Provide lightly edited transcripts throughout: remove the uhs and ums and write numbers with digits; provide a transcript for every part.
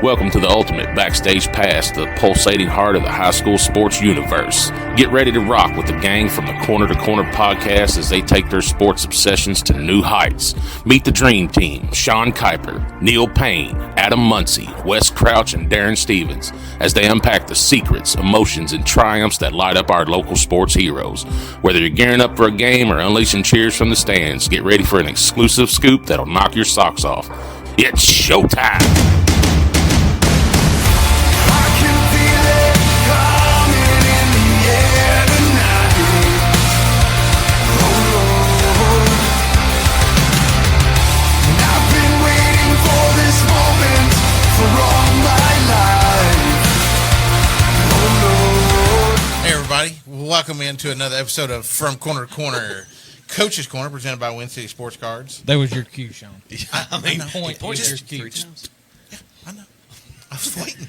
Welcome to the ultimate backstage pass, the pulsating heart of the high school sports universe. Get ready to rock with the gang from the Corner to Corner podcast as they take their sports obsessions to new heights. Meet the dream team, Sean Kiper, Neil Payne, Adam Muncy, Wes Crouch, and Daron Stevens, as they unpack the secrets, emotions, and triumphs that light up our local sports heroes. Whether you're gearing up for a game or unleashing cheers from the stands, get ready for an exclusive scoop that'll knock your socks off. It's showtime! Welcome into another episode of From Corner to Corner, Coach's Corner, presented by Muncy Sports Cards. That was your cue, Sean. I mean, point was your cue. Yeah, I know. I was waiting.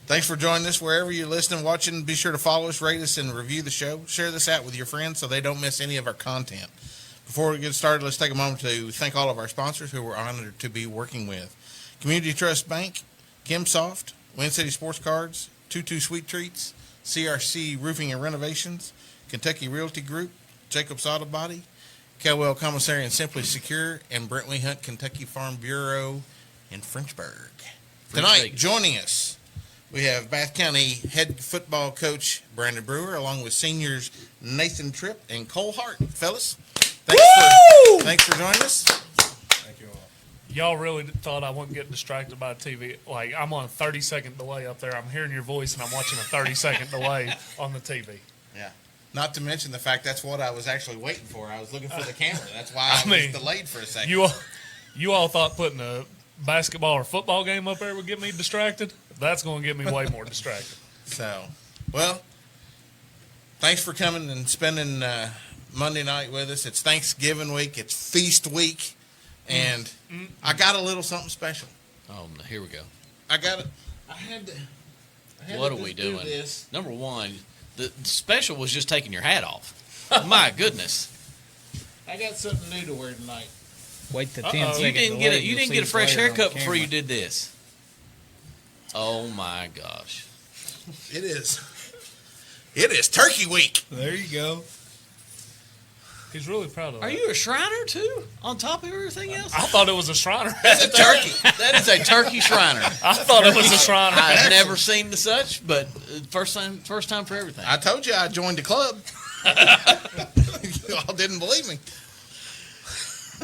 Thanks for joining us wherever you're listening, watching. Be sure to follow us, rate us, and review the show. Share this out with your friends so they don't miss any of our content. Before we get started, let's take a moment to thank all of our sponsors who we're honored to be working with. Community Trust Bank, Kimsoft, Wind City Sports Cards, 22 Sweet Treats, CRC Roofing and Renovations, Kentucky Realty Group, Jacob's Auto Body, Caldwell Commissary and Simply Secure, and Brentwood Hunt Kentucky Farm Bureau in Frenchburg. Tonight, joining us, we have Bath County head football coach Brandon Brewer, along with seniors Nathan Tripp and Cole Hart. Fellas, thanks for joining us. Y'all really thought I wouldn't get distracted by TV. Like, I'm on a 30-second delay up there. I'm hearing your voice, and I'm watching a 30-second delay on the TV. Yeah. Not to mention the fact that's what I was actually waiting for. I was looking for the camera. That's why I was delayed for a second. You all thought putting a basketball or football game up there would get me distracted? That's going to get me way more distracted. So, well, thanks for coming and spending Monday night with us. It's Thanksgiving week. It's feast week. And I got a little something special. Oh, here we go. I had to what are we doing? This. Number one, the special was just taking your hat off. My goodness. I got something new to wear tonight. Wait the 10 You didn't get a fresh haircut before you did this. Oh my gosh. It is Turkey Week. There you go. He's really proud of that. Are you a Shriner too? On top of everything else? I thought it was a Shriner. That's a turkey. That is a turkey Shriner. I thought it was a Shriner. I've never seen the such, but first time for everything. I told you I joined the club. You all didn't believe me.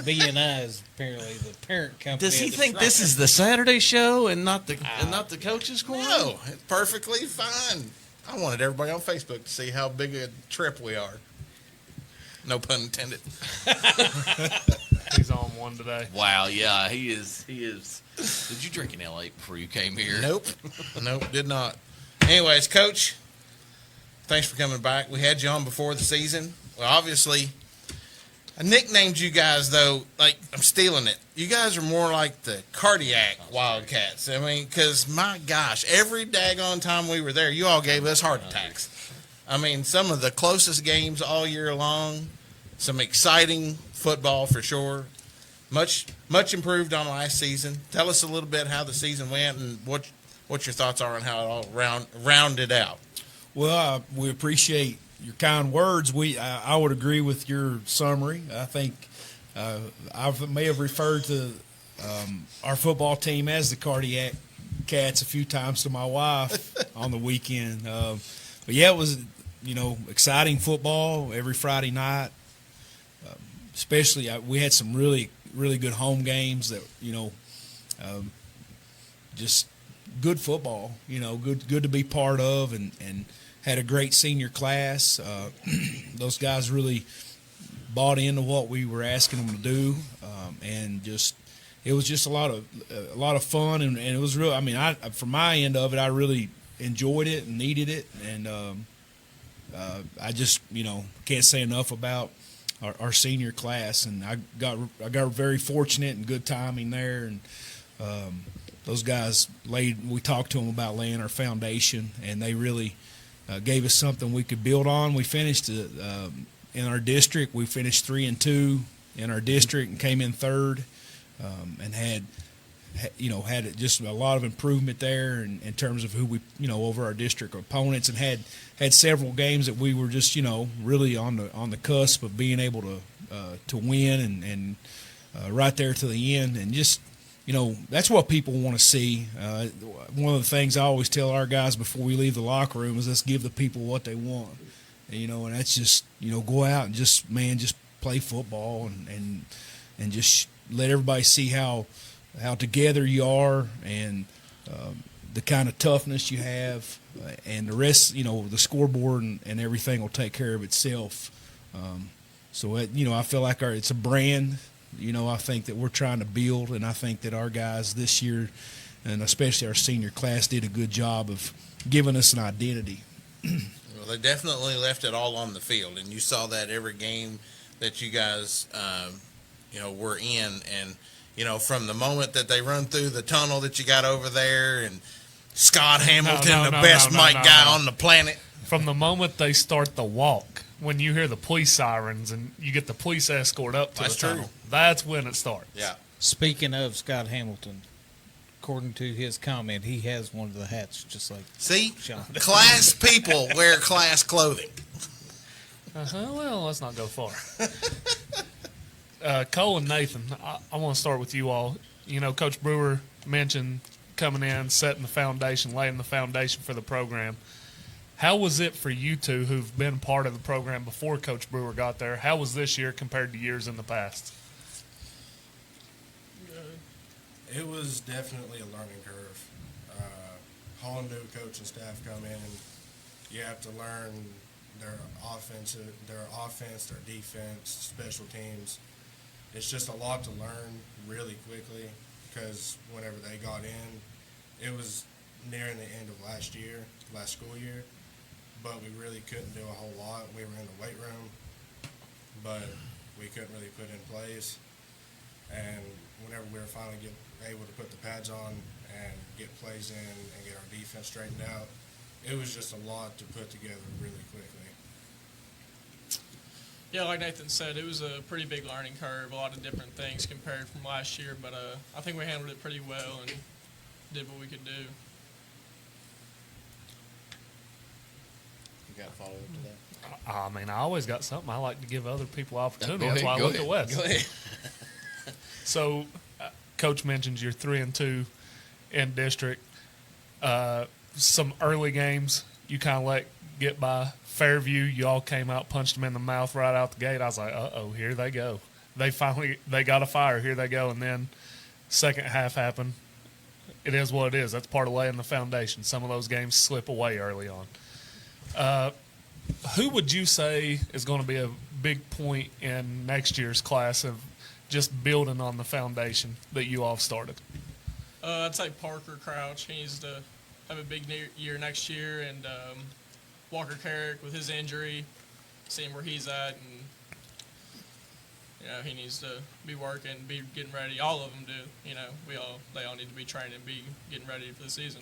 B&I is apparently the parent company. Does he think this is the Saturday show and not the coach's corner? No, it's perfectly fine. I wanted everybody on Facebook to see how big a trip we are. No pun intended. He's on one today. Wow, yeah, he is. Did you drink an L8 before you came here? Nope, did not. Anyways, Coach, thanks for coming back. We had you on before the season. Well, obviously, I nicknamed you guys, though, like, I'm stealing it. You guys are more like the cardiac Wildcats. I mean, because, my gosh, every daggone time we were there, you all gave us heart attacks. I mean, some of the closest games all year long, some exciting football for sure. Much improved on last season. Tell us a little bit how the season went and what your thoughts are on how it all rounded out. Well, we appreciate your kind words. I would agree with your summary. I think I may have referred to our football team as the cardiac cats a few times to my wife on the weekend. But yeah, it was exciting football every Friday night. Especially, we had some really, really good home games that just good football. Good to be part of, and had a great senior class. Those guys really bought into what we were asking them to do, and it was just a lot of fun, and it was real. I mean, from my end of it, I really enjoyed it and needed it, and I just can't say enough about our senior class, and I got very fortunate and good timing there, and those guys we talked to them about laying our foundation, and they really gave us something we could build on. We finished in our district. We finished 3-2 in our district and came in third, and had had just a lot of improvement there in terms of who we, over our district opponents, and had several games that we were just, really on the cusp of being able to win and right there to the end, and just, that's what people want to see. One of the things I always tell our guys before we leave the locker room is let's give the people what they want, and that's just, go out and just play football and just let everybody see how together you are, and the kind of toughness you have, and the rest, the scoreboard and everything will take care of itself. So I feel like it's a brand. I think that we're trying to build, and I think that our guys this year, and especially our senior class, did a good job of giving us an identity. Well, they definitely left it all on the field, and you saw that every game that you guys, were in, and from the moment that they run through the tunnel that you got over there, and Scott Hamilton, the best mic guy on the planet. From the moment they start the walk, when you hear the police sirens and you get the police escort up to the tunnel, that's when it starts. Yeah. Speaking of Scott Hamilton, according to his comment, he has one of the hats just like Sean. Class people wear class clothing. Well, let's not go far. Cole and Nathan, I want to start with you all. Coach Brewer mentioned coming in, setting the foundation, laying the foundation for the program. How was it for you two who've been part of the program before Coach Brewer got there? How was this year compared to years in the past? It was definitely a learning curve. Whole new coaching staff come in, you have to learn their offense, their defense, special teams. It's just a lot to learn really quickly, because whenever they got in, it was nearing the end of last school year, but we really couldn't do a whole lot. We were in the weight room, but we couldn't really put in plays. And whenever we were finally able to put the pads on and get plays in and get our defense straightened out, it was just a lot to put together really quickly. Yeah, like Nathan said, it was a pretty big learning curve, a lot of different things compared from last year, but I think we handled it pretty well and did what we could do. You got to follow up to that? I always got something. I like to give other people opportunity. That's why I look at Wes. Go ahead. So, Coach mentions you're 3-2 in district. Some early games you kind of let get by. Fairview, you all came out, punched them in the mouth right out the gate. I was like, uh-oh, here they go. They got a fire. Here they go. And then second half happened. It is what it is. That's part of laying the foundation. Some of those games slip away early on. Who would you say is going to be a big point in next year's class of just building on the foundation that you all started? I'd say Parker Crouch. He needs to have a big year next year, and Walker Carrick with his injury, seeing where he's at, and he needs to be working, be getting ready. All of them do. They all need to be training, be getting ready for the season.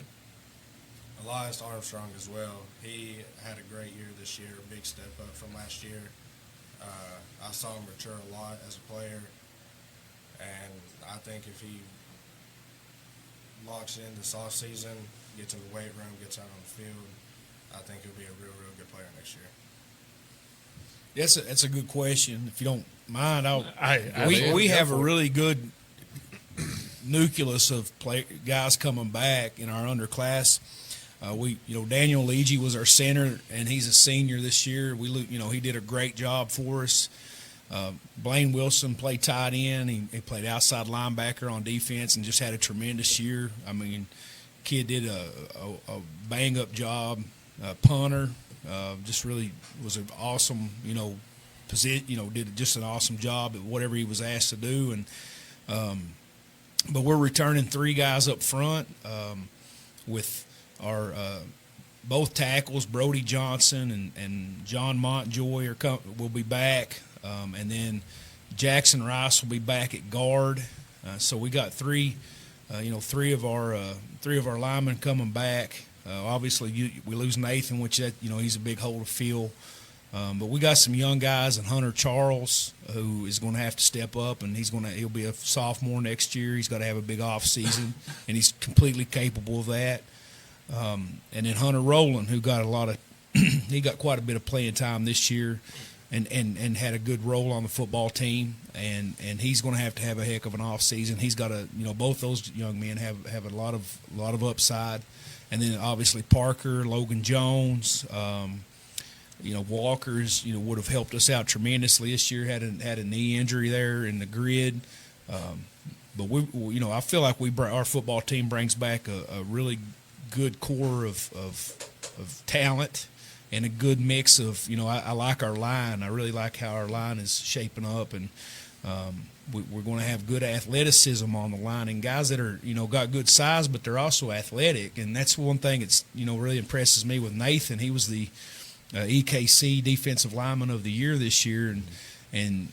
Elias Armstrong as well. He had a great year this year, a big step up from last year. I saw him mature a lot as a player, and I think if he locks in this off season, gets in the weight room, gets out on the field, I think he'll be a real good player next year. That's a good question. If you don't mind, we have a really good nucleus of guys coming back in our underclass. Daniel Leege was our center, and he's a senior this year. He did a great job for us. Blaine Wilson played tight end. He played outside linebacker on defense and just had a tremendous year. Kid did a bang-up job. Punter just really was an awesome, did just an awesome job at whatever he was asked to do. And but we're returning 3 guys up front with our both tackles, Brody Johnson and John Montjoy will be back, and then Jackson Rice will be back at guard. So we got 3 of our linemen coming back. Obviously, we lose Nathan, which he's a big hole to fill. But we got some young guys, and Hunter Charles, who is going to have to step up, and he'll be a sophomore next year. He's got to have a big off season, and he's completely capable of that. And then Hunter Rowland, who got he got quite a bit of playing time this year, and had a good role on the football team, and he's going to have a heck of an off season. He's got both those young men have a lot of upside, and then obviously Parker, Logan Jones. Walker's would have helped us out tremendously this year. Had a knee injury there in the grid, but I feel like our football team brings back a really good core of talent and a good mix of I like our line. I really like how our line is shaping up, and we're going to have good athleticism on the line and guys that are got good size, but they're also athletic, and that's one thing that's really impresses me with Nathan. He was the EKC Defensive Lineman of the Year this year, and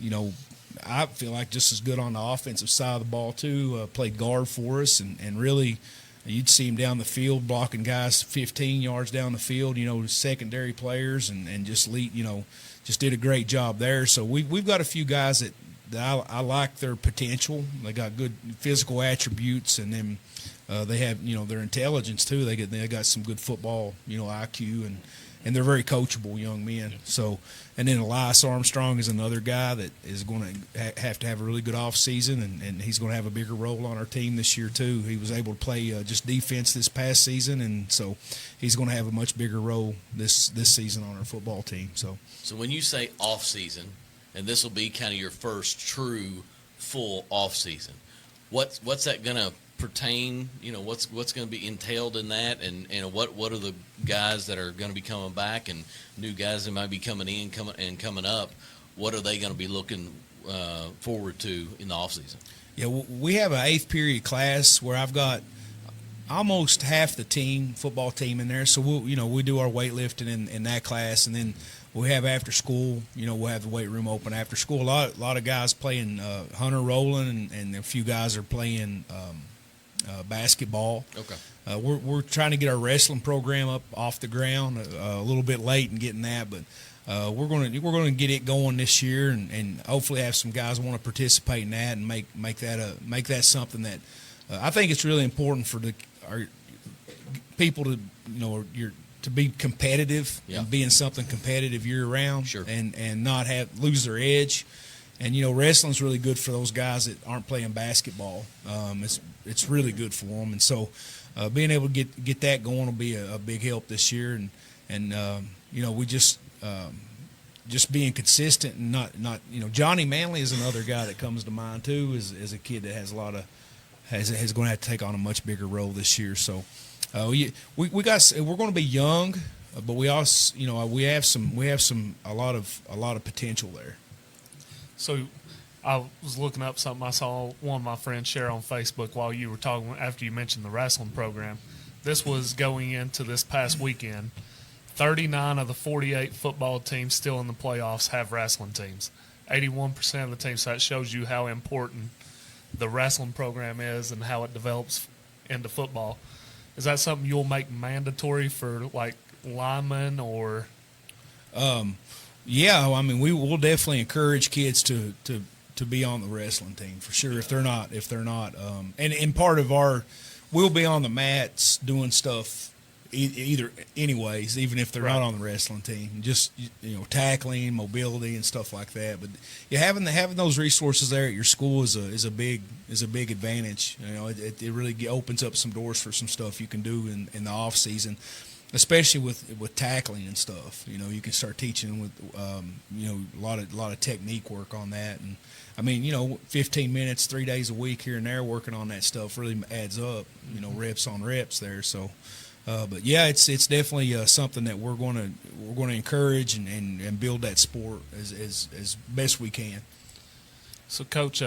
I feel like just as good on the offensive side of the ball too. Played guard for us, and really you'd see him down the field blocking guys 15 yards down the field. Secondary players, and just just did a great job there. So we've got a few guys that I like their potential. They got good physical attributes, and then they have their intelligence too. They got some good football IQ, and they're very coachable young men. So, and then Elias Armstrong is another guy that is going to have a really good off season, and he's going to have a bigger role on our team this year too. He was able to play just defense this past season, and so he's going to have a much bigger role this season on our football team. So when you say off season, and this will be kind of your first true full off season, what's that going to pertain? What's going to be entailed in that, and what are the guys that are going to be coming back, and new guys that might be coming up? What are they going to be looking forward to in the off season? Yeah, we have an 8th period class where I've got almost half the football team in there. So we do our weightlifting in that class, and then we have after school. We'll have the weight room open after school. A lot of guys playing Hunter Rowland, and a few guys are playing basketball. Okay. We're trying to get our wrestling program up off the ground. A little bit late in getting that, but we're going to get it going this year, and hopefully have some guys want to participate in that, and make that something that I think it's really important for our people to to be competitive, and being something competitive year round, sure, and not lose their edge. And wrestling's really good for those guys that aren't playing basketball. It's really good for them, and so being able to get that going will be a big help this year. And we just being consistent, and not Johnny Manley is another guy that comes to mind too. Is a kid that has a lot of has going to have to take on a much bigger role this year. So we're going to be young, but we also we have a lot of potential there. So I was looking up something I saw one of my friends share on Facebook while you were talking, after you mentioned the wrestling program. This was going into this past weekend. 39 of the 48 football teams still in the playoffs have wrestling teams. 81% of the teams. So that shows you how important the wrestling program is and how it develops into football. Is that something you'll make mandatory for like linemen or? Yeah, I mean, we will definitely encourage kids to be on the wrestling team for sure. If they're not, and part of we'll be on the mats doing stuff either anyways, even if they're not on the wrestling team, just tackling, mobility, and stuff like that. But having those resources there at your school is a big advantage. It really opens up some doors for some stuff you can do in the off season. Especially with tackling and stuff, you can start teaching them with, a lot of technique work on that, and I mean, 15 minutes, 3 days a week here and there working on that stuff really adds up, reps on reps there. So, but yeah, it's definitely something that we're going to encourage and build that sport as best we can. So, Coach,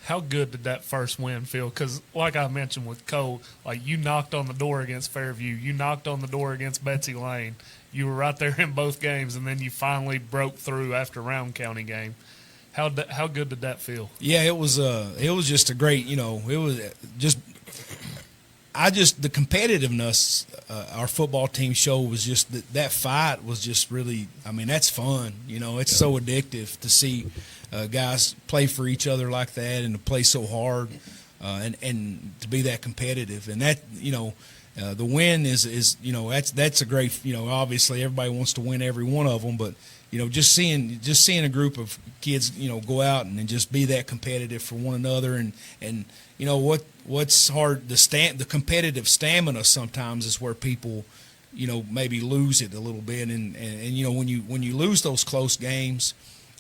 how good did that first win feel? Because, like I mentioned with Cole, you knocked on the door against Fairview. You knocked on the door against Betsy Lane. You were right there in both games, and then you finally broke through after Round County game. How good did that feel? Yeah, it was just a great, it was just I just the competitiveness our football team showed was just that fight was just really. I mean, that's fun. It's so addictive to see guys play for each other like that and to play so hard and to be that competitive. And that the win is that's a great. Obviously everybody wants to win every one of them, but just seeing a group of kids go out and just be that competitive for one another and what's hard the competitive stamina sometimes is where people maybe lose it a little bit and when you lose those close games,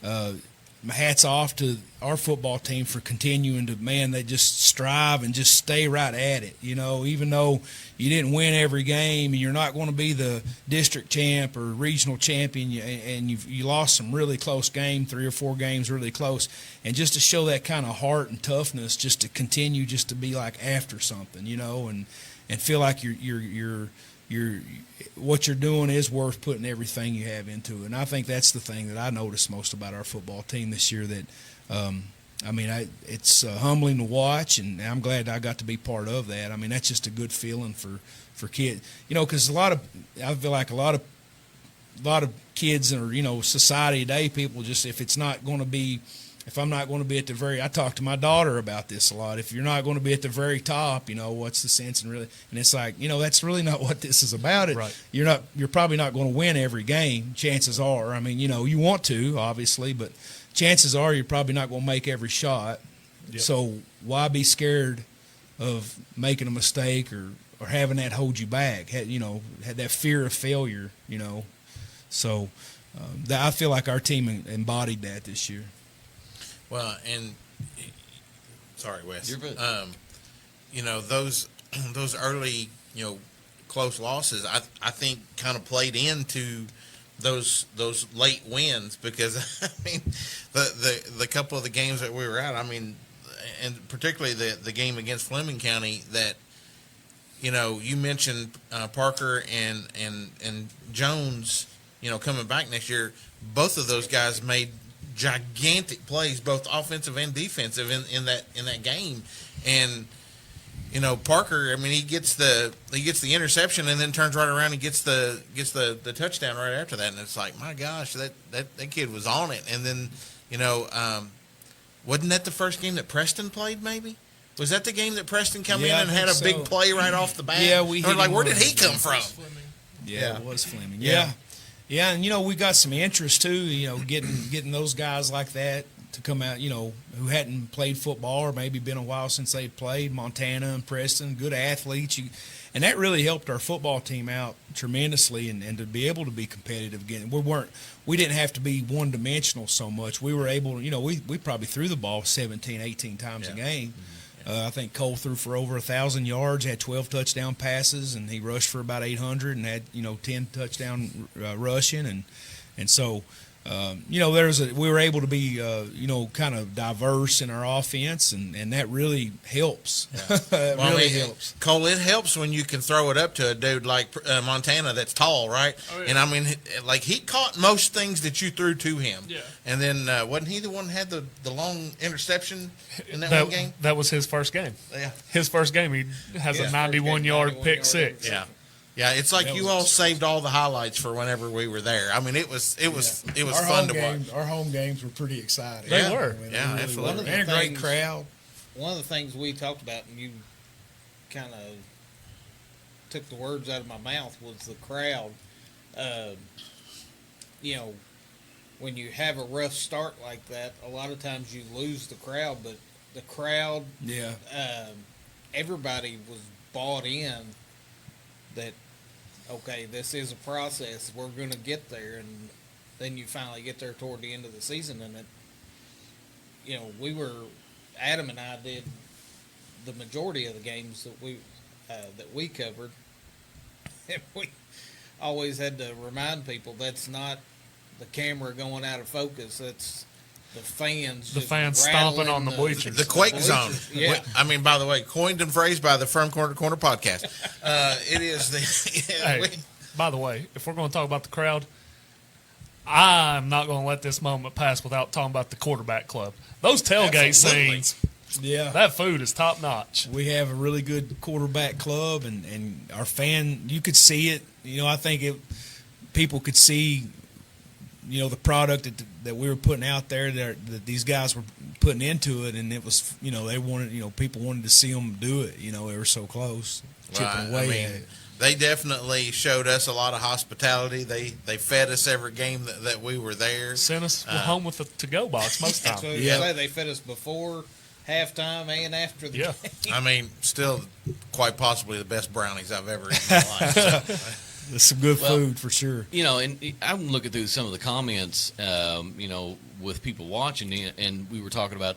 my hat's off to our football team for continuing to they just strive and just stay right at it. Even though you didn't win every game and you're not going to be the district champ or regional champion and you lost some really close games, 3 or 4 games really close, and just to show that kind of heart and toughness, just to continue just to be like after something, and feel like you're what you're doing is worth putting everything you have into it. And I think that's the thing that I noticed most about our football team this year. That it's humbling to watch, and I'm glad I got to be part of that. I mean, that's just a good feeling for kids, because I feel like a lot of kids or society today, people just if I'm not going to be at the very, I talk to my daughter about this a lot. If you're not going to be at the very top, what's the sense in really? And it's like, that's really not what this is about. Right. You're probably not going to win every game. Chances are. I mean, you want to, obviously, but chances are you're probably not going to make every shot. Yep. So why be scared of making a mistake or having that hold you back? Had that fear of failure. So I feel like our team embodied that this year. Well, and sorry, Wes. You're good. Those early, close losses, I think kind of played into those late wins because I mean the couple of the games that we were at, I mean, and particularly the game against Fleming County that you mentioned Parker and Jones, coming back next year. Both of those guys made gigantic plays, both offensive and defensive, in that game. And Parker, I mean, he gets the interception and then turns right around and gets the touchdown right after that. And it's like, my gosh, that kid was on it. And then wasn't that the first game that Preston played? Maybe was that the game that Preston come in and had a big play right off the bat? Yeah, where did he come from? Yeah, it was Fleming. Yeah. Yeah, and we got some interest too. Getting those guys like that to come out. Who hadn't played football or maybe been a while since they played. Montana and Preston, good athletes, and that really helped our football team out tremendously. And to be able to be competitive again, we didn't have to be one dimensional so much. We were able to. We probably threw the ball 17, 18 times a game. Mm-hmm. I think Cole threw for over 1,000 yards, had 12 touchdown passes, and he rushed for about 800 and had 10 touchdown rushing, and so we were able to be kind of diverse in our offense, and that really helps. Yeah. Helps. Cole, it helps when you can throw it up to a dude like Montana that's tall, right? Oh, yeah. And I mean, like he caught most things that you threw to him. Yeah. And then wasn't he the one that had the long interception in that one game? That was his first game. Yeah. His first game, he has a 91-yard pick six. Yeah. Yeah, it's like you all saved all the highlights for whenever we were there. I mean, it was fun to watch. Our home games were pretty exciting. They were. I mean, yeah, really absolutely. And a great crowd. One of the things we talked about, and you kind of took the words out of my mouth, was the crowd. When you have a rough start like that, a lot of times you lose the crowd, but the crowd, everybody was bought in that, okay, this is a process. We're going to get there, and then you finally get there toward the end of the season, and Adam and I did the majority of the games that we covered. And we always had to remind people that's not the camera going out of focus. That's the fans. The fans stomping on the bleachers. The quake zone. Yeah. I mean, by the way, coined and phrased by the From Corner to Corner podcast. It is the. Hey, by the way, if we're going to talk about the crowd, I'm not going to let this moment pass without talking about the quarterback club. Those tailgate scenes. Yeah. That food is top notch. We have a really good quarterback club, and our fan, you could see it. I think people could see, the product that we were putting out there that these guys were putting into it, and it was, they wanted, people wanted to see them do it. They were so close, chipping away at it. They definitely showed us a lot of hospitality. They fed us every game that we were there. Sent us home with a to-go box most That's time. what I say. They fed us before halftime and after the game. Still quite possibly the best brownies I've ever eaten in my life. So. There's some good food for sure. And I'm looking through some of the comments, with people watching, and we were talking about,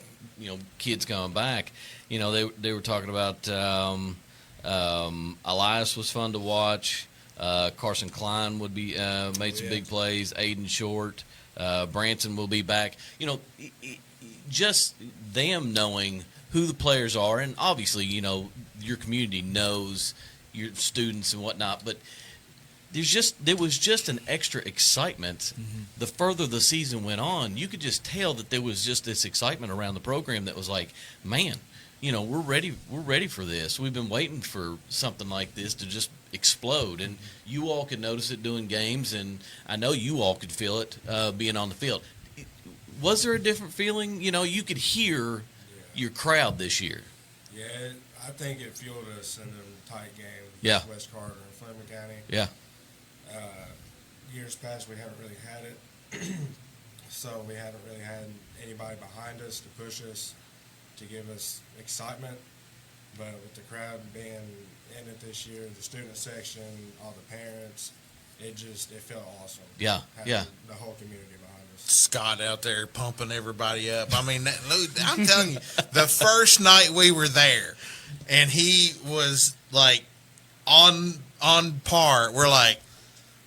kids coming back. They were talking about Elias was fun to watch. Carson Klein would be made some big plays. Aiden Short, Branson will be back. Just them knowing who the players are, and obviously, your community knows your students and whatnot, but there was just an extra excitement. Mm-hmm. The further the season went on, you could just tell that there was just this excitement around the program that was like, man, we're ready for this. We've been waiting for something like this to just explode, and you all could notice it doing games, and I know you all could feel it being on the field. Was there a different feeling? You could hear your crowd this year. Yeah, I think it fueled us in them tight games. Yeah. West Carter and Fleming County. Yeah. Years past, we haven't really had it, so we haven't really had anybody behind us to push us, to give us excitement. But with the crowd being in it this year, the student section, all the parents, it felt awesome. Yeah, having the whole community behind us. Scott out there pumping everybody up. I'm telling you, the first night we were there, and he was like on par. We're like,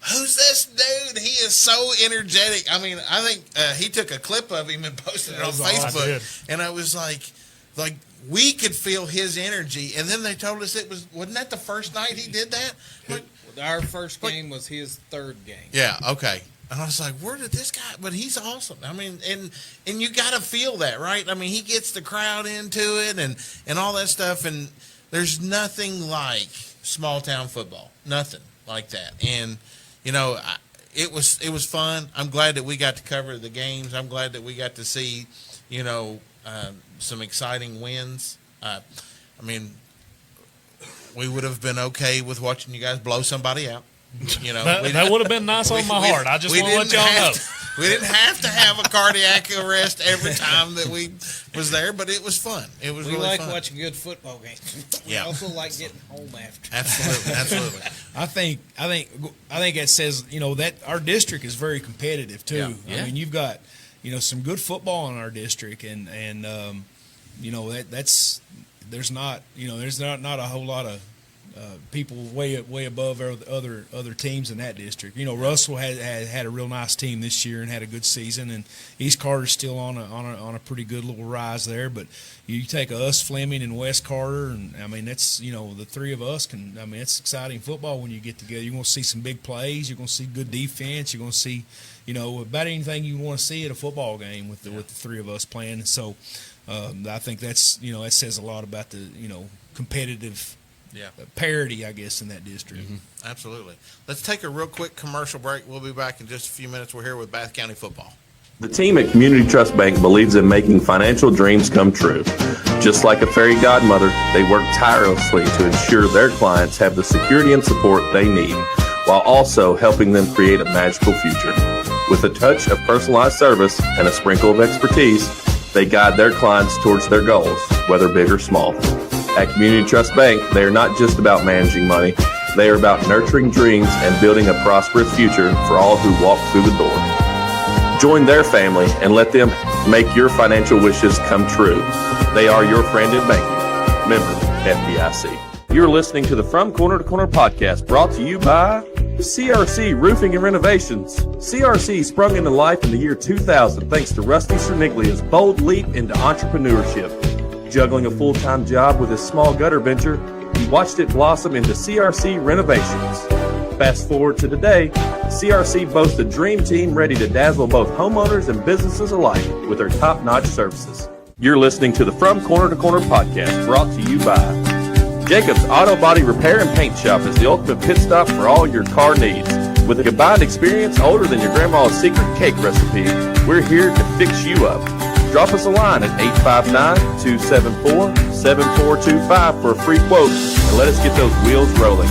who's this dude? He is so energetic. I think he took a clip of him and posted it on Facebook, and I was like we could feel his energy. And then they told us wasn't that the first night he did that? Our first game was his third game. Yeah, okay. And I was like, where did this guy? But he's awesome. And you got to feel that, right? He gets the crowd into it and all that stuff. And there's nothing like small town football. Nothing like that. And it was fun. I'm glad that we got to cover the games. I'm glad that we got to see, some exciting wins. We would have been okay with watching you guys blow somebody out. That would have been nice on my heart. I just want to let y'all know. We didn't have to have a cardiac arrest every time that we was there, but it was fun. It was we really like fun. watching good football games. We Yeah. also like getting home after. Absolutely. I think that says that our district is very competitive too. Yeah. You've got some good football in our district, and that's there's not a whole lot of people way above other teams in that district. Russell had a real nice team this year and had a good season, and East Carter's still on a pretty good little rise there. But you take us, Fleming, and West Carter, and that's the three of us can. It's exciting football when you get together. You're going to see some big plays. You're going to see good defense. You're going to see about anything you want to see at a football game with the three of us playing. And so I think that's that says a lot about the competitive. Yeah. Parity, I guess, in that district. Mm-hmm. Absolutely. Let's take a real quick commercial break. We'll be back in just a few minutes. We're here with Bath County football. The team at Community Trust Bank believes in making financial dreams come true. Just like a fairy godmother, they work tirelessly to ensure their clients have the security and support they need, while also helping them create a magical future. With a touch of personalized service and a sprinkle of expertise, they guide their clients towards their goals, whether big or small. At Community Trust Bank, they are not just about managing money. They are about nurturing dreams and building a prosperous future for all who walk through the door. Join their family and let them make your financial wishes come true. They are your friend in banking. Member FDIC. You're listening to the From Corner to Corner podcast, brought to you by CRC Roofing and Renovations. CRC sprung into life in the year 2000 thanks to Rusty Cerniglia's bold leap into entrepreneurship. Juggling a full-time job with his small gutter venture, he watched it blossom into CRC Renovations. Fast forward to today, CRC boasts a dream team ready to dazzle both homeowners and businesses alike with their top-notch services. You're listening to the From Corner to Corner podcast, brought to you by Jacob's Auto Body Repair and Paint Shop is the ultimate pit stop for all your car needs. With a combined experience older than your grandma's secret cake recipe, we're here to fix you up. Drop us a line at 859-274-7425 for a free quote and let us get those wheels rolling.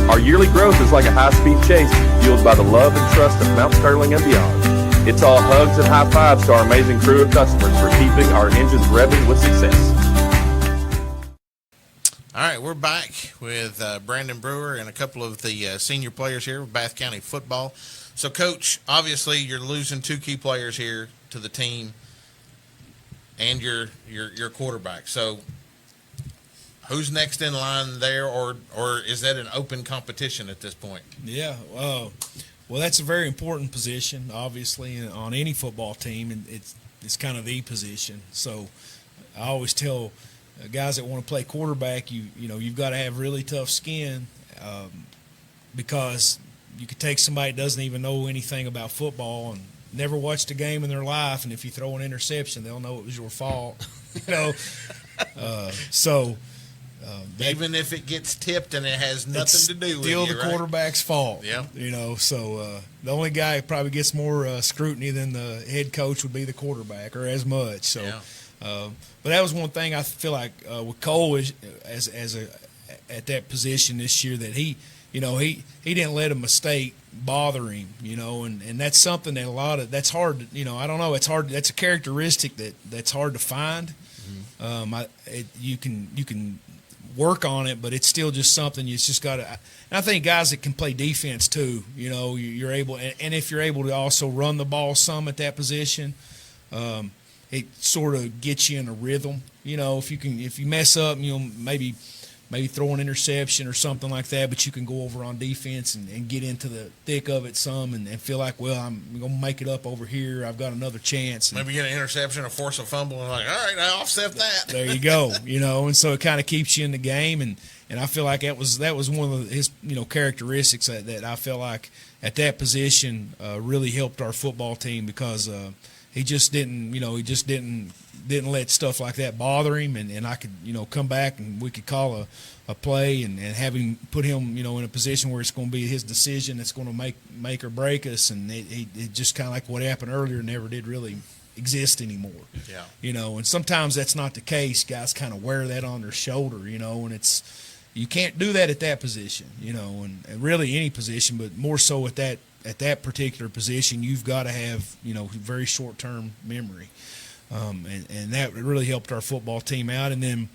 Our yearly growth is like a high-speed chase fueled by the love and trust of Mount Sterling and beyond. It's all hugs and high fives to our amazing crew of customers for keeping our engines revving with success. All right, we're back with Brandon Brewer and a couple of the senior players here with Bath County football. So, Coach, obviously you're losing two key players here to the team and your quarterback. So, who's next in line there, or is that an open competition at this point? Yeah, well, that's a very important position, obviously, on any football team, and it's kind of the position. So, I always tell guys that want to play quarterback, you've got to have really tough skin, because you could take somebody that doesn't even know anything about football and never watched a game in their life, and if you throw an interception, they'll know it was your fault. Even if it gets tipped and it has nothing to do with it, still the quarterback's fault. Yeah. So the only guy who probably gets more scrutiny than the head coach would be the quarterback, or as much. So. Yeah. But that was one thing I feel like with Cole at that position this year, that he didn't let a mistake bother him, and that's something that that's hard. I don't know, it's hard. That's a characteristic that's hard to find. You can work on it, but it's still just something you just got to. And I think guys that can play defense too, you're able, and if you're able to also run the ball some at that position. It sort of gets you in a rhythm, if you mess up, maybe throw an interception or something like that, but you can go over on defense and get into the thick of it some and feel like, well, I'm going to make it up over here. I've got another chance. Maybe get an interception or force a fumble and like, all right, I offset that. There you go, and so it kind of keeps you in the game. And I feel like that was one of his, characteristics that I felt like at that position really helped our football team, because he just didn't let stuff like that bother him, and I could, come back and we could call a play and have him put him, in a position where it's going to be his decision that's going to make or break us, and it just kind of like what happened earlier never did really exist anymore. Yeah. And sometimes that's not the case. Guys kind of wear that on their shoulder, and you can't do that at that position, and really any position, but more so at that particular position, you've got to have, very short-term memory. And that really helped our football team out. And then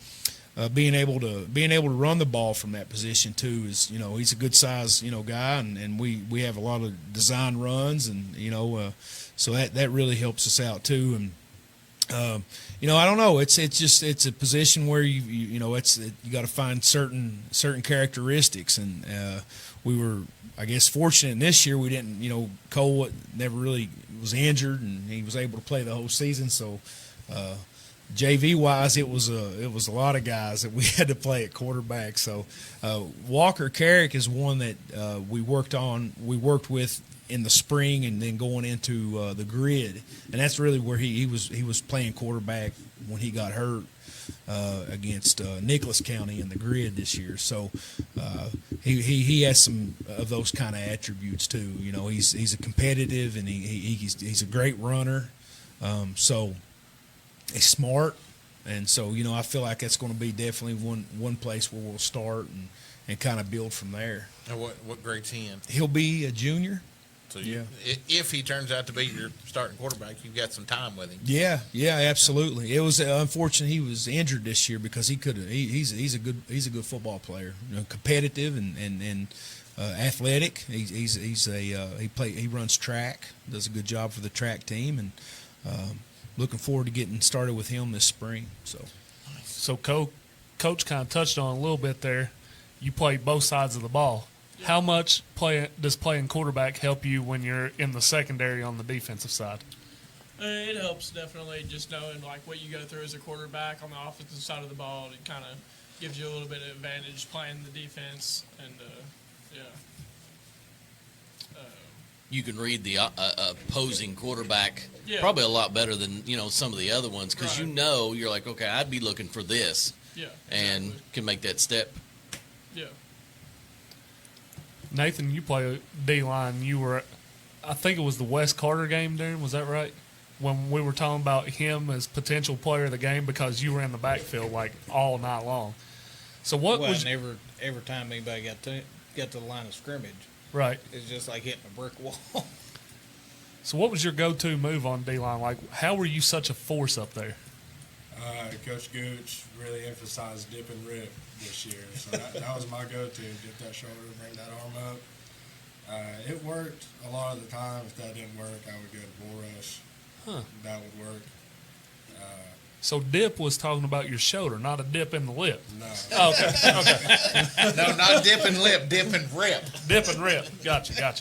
being able to run the ball from that position too is, he's a good size, guy, and we have a lot of design runs, and so that really helps us out too. And I don't know, it's a position where you got to find certain characteristics, and we were, I guess, fortunate this year. We didn't, Cole never really was injured, and he was able to play the whole season. So, JV wise, it was a lot of guys that we had to play at quarterback. So, Walker Carrick is one that we worked with in the spring, and then going into the grid, and that's really where he was playing quarterback when he got hurt against Nicholas County in the grid this year. So he has some of those kind of attributes too. He's a competitive, and he's a great runner. So he's smart, and so I feel like that's going to be definitely one place where we'll start and kind of build from there. And what grade's he in? He'll be a junior. So if he turns out to be your starting quarterback, you've got some time with him. Yeah, absolutely. It was unfortunate he was injured this year, because he could. He's a good football player, competitive and athletic. He runs track, does a good job for the track team, and looking forward to getting started with him this spring. So Coach kind of touched on a little bit there. You play both sides of the ball. How much does playing quarterback help you when you're in the secondary on the defensive side? It helps, definitely, just knowing like what you go through as a quarterback on the offensive side of the ball. It kind of gives you a little bit of advantage playing the defense, and you can read the opposing quarterback Yeah. probably a lot better than some of the other ones because Right. you're like, okay, I'd be looking for this, Yeah. and exactly. can make that step. Yeah. Nathan, you play D-line. You were, I think it was the West Carter game, Darren. Was that right? When we were talking about him as potential player of the game because you were in the backfield like all night long. So what Well, was and every time anybody got to the line of scrimmage, right? it's just like hitting a brick wall. So what was your go-to move on D-line? Like, how were you such a force up there? Coach Gooch really emphasized dip and rip this year, so that was my go-to. Dip that shoulder, bring that arm up. It worked a lot of the time. If that didn't work, I would go to bull rush. Huh. That would work. So dip was talking about your shoulder, not a dip in the lip. No. Okay. No, not dip and lip, dip and rip. Dip and rip. Gotcha.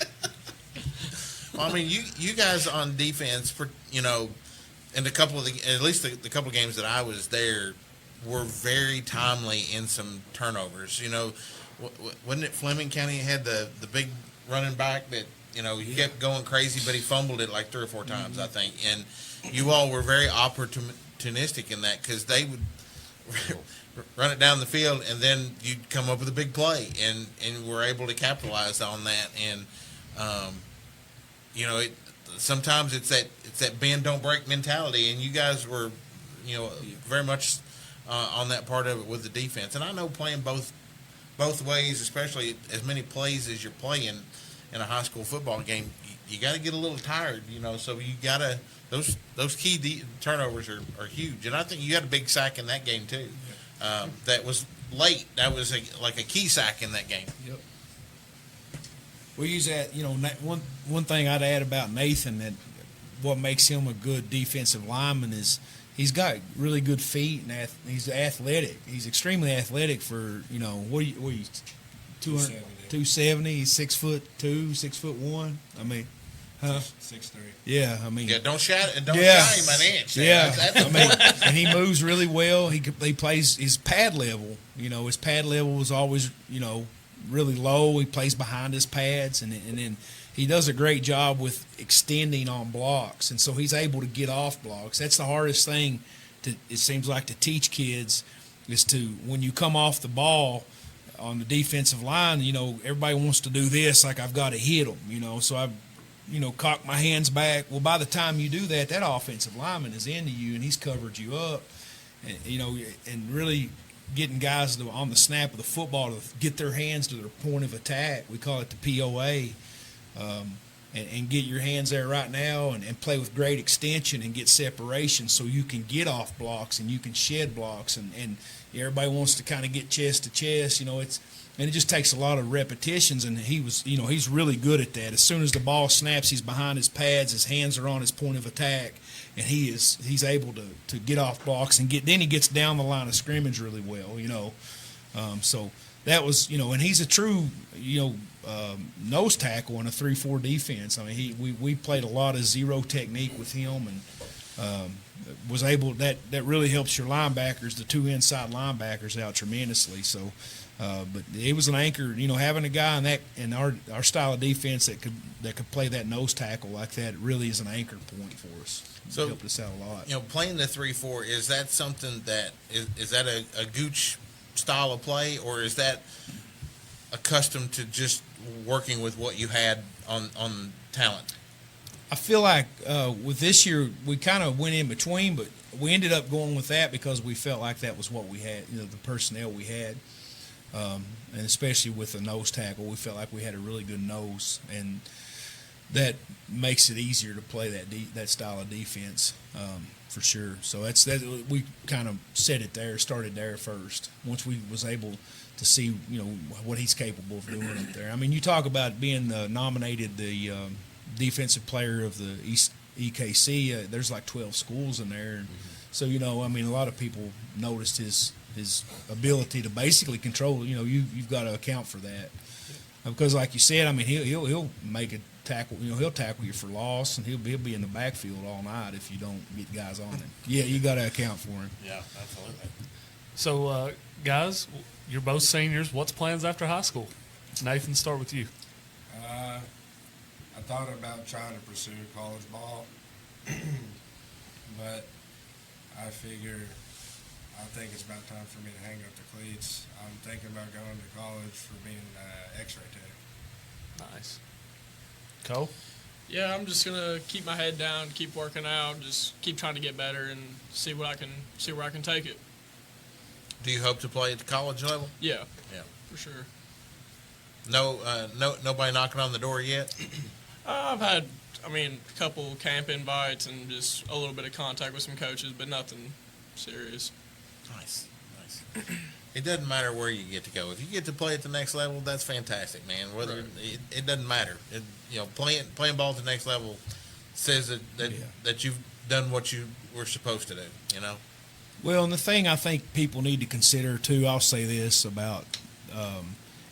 Well, I mean, you guys on defense, in a couple of at least the couple of games that I was there, were very timely in some turnovers. Wasn't it Fleming County had the big running back that he kept going crazy, but he fumbled it like 3 or 4 times, I think. And you all were very opportunistic in that because they would run it down the field, and then you'd come up with a big play, and were able to capitalize on that. And sometimes it's that bend don't break mentality, and you guys were very much on that part of it with the defense. And I know playing both ways, especially as many plays as you're playing in a high school football game, you got to get a little tired, so you got to those key turnovers are huge. And I think you had a big sack in that game too. That was late. That was like a key sack in that game. Yep. We use that. One thing I'd add about Nathan, that what makes him a good defensive lineman is he's got really good feet and he's athletic. He's extremely athletic for what are you 270. He's 6'2", 6'1". I mean, huh? 6'3". Yeah, I mean. Yeah, don't shy him an inch. Yeah, That's I mean, and he moves really well. He plays his pad level. His pad level was always really low. He plays behind his pads, and then he does a great job with extending on blocks, and so he's able to get off blocks. That's the hardest thing. It seems like to teach kids is to when you come off the ball on the defensive line. Everybody wants to do this like I've got to hit them. So I cock my hands back. Well, by the time you do that, that offensive lineman is into you, and he's covered you up. And, and really getting guys on the snap of the football to get their hands to their point of attack. We call it the POA. And get your hands there right now and play with great extension and get separation so you can get off blocks and you can shed blocks. And everybody wants to kind of get chest to chest. And it just takes a lot of repetitions, and he's really good at that. As soon as the ball snaps, he's behind his pads, his hands are on his point of attack, and he's able to get off blocks and then he gets down the line of scrimmage really well, so that was, and he's a true, nose tackle in a 3-4 defense. I mean, we played a lot of zero technique with him, and was able that really helps your linebackers, the 2 inside linebackers, out tremendously. So. But it was an anchor, having a guy in our style of defense that could play that nose tackle like that really is an anchor point for us. So, it helped us out a lot. Playing the 3-4, is that something that is that a Gooch style of play, or is that accustomed to just working with what you had on talent? I feel like with this year we kind of went in between, but we ended up going with that because we felt like that was what we had, the personnel we had. And especially with the nose tackle, we felt like we had a really good nose, and that makes it easier to play that style of defense for sure. So that we kind of started there first. Once we was able to see what he's capable of doing up there. I mean, you talk about being nominated the defensive player of the East EKC. There's like 12 schools in there, and so I mean, a lot of people noticed his ability to basically control. You've got to account for that because, like you said, I mean, he'll make a tackle. He'll tackle you for loss, and he'll be in the backfield all night if you don't get guys on him. Yeah, you got to account for him. Yeah, absolutely. So, guys, you're both seniors. What's plans after high school? Nathan, start with you. I thought about trying to pursue college ball, but I think it's about time for me to hang up the cleats. I'm thinking about going to college for being an X-ray tech. Nice. Cole? Yeah, I'm just gonna keep my head down, keep working out, just keep trying to get better, and see where I can take it. Do you hope to play at the college level? Yeah, Yeah. for sure. Nobody knocking on the door yet? I've had, a couple camp invites and just a little bit of contact with some coaches, but nothing serious. Nice. It doesn't matter where you get to go. If you get to play at the next level, that's fantastic, man. Whether it doesn't matter. Playing ball at the next level says that you've done what you were supposed to do. You know. Well, and the thing I think people need to consider too, I'll say this about,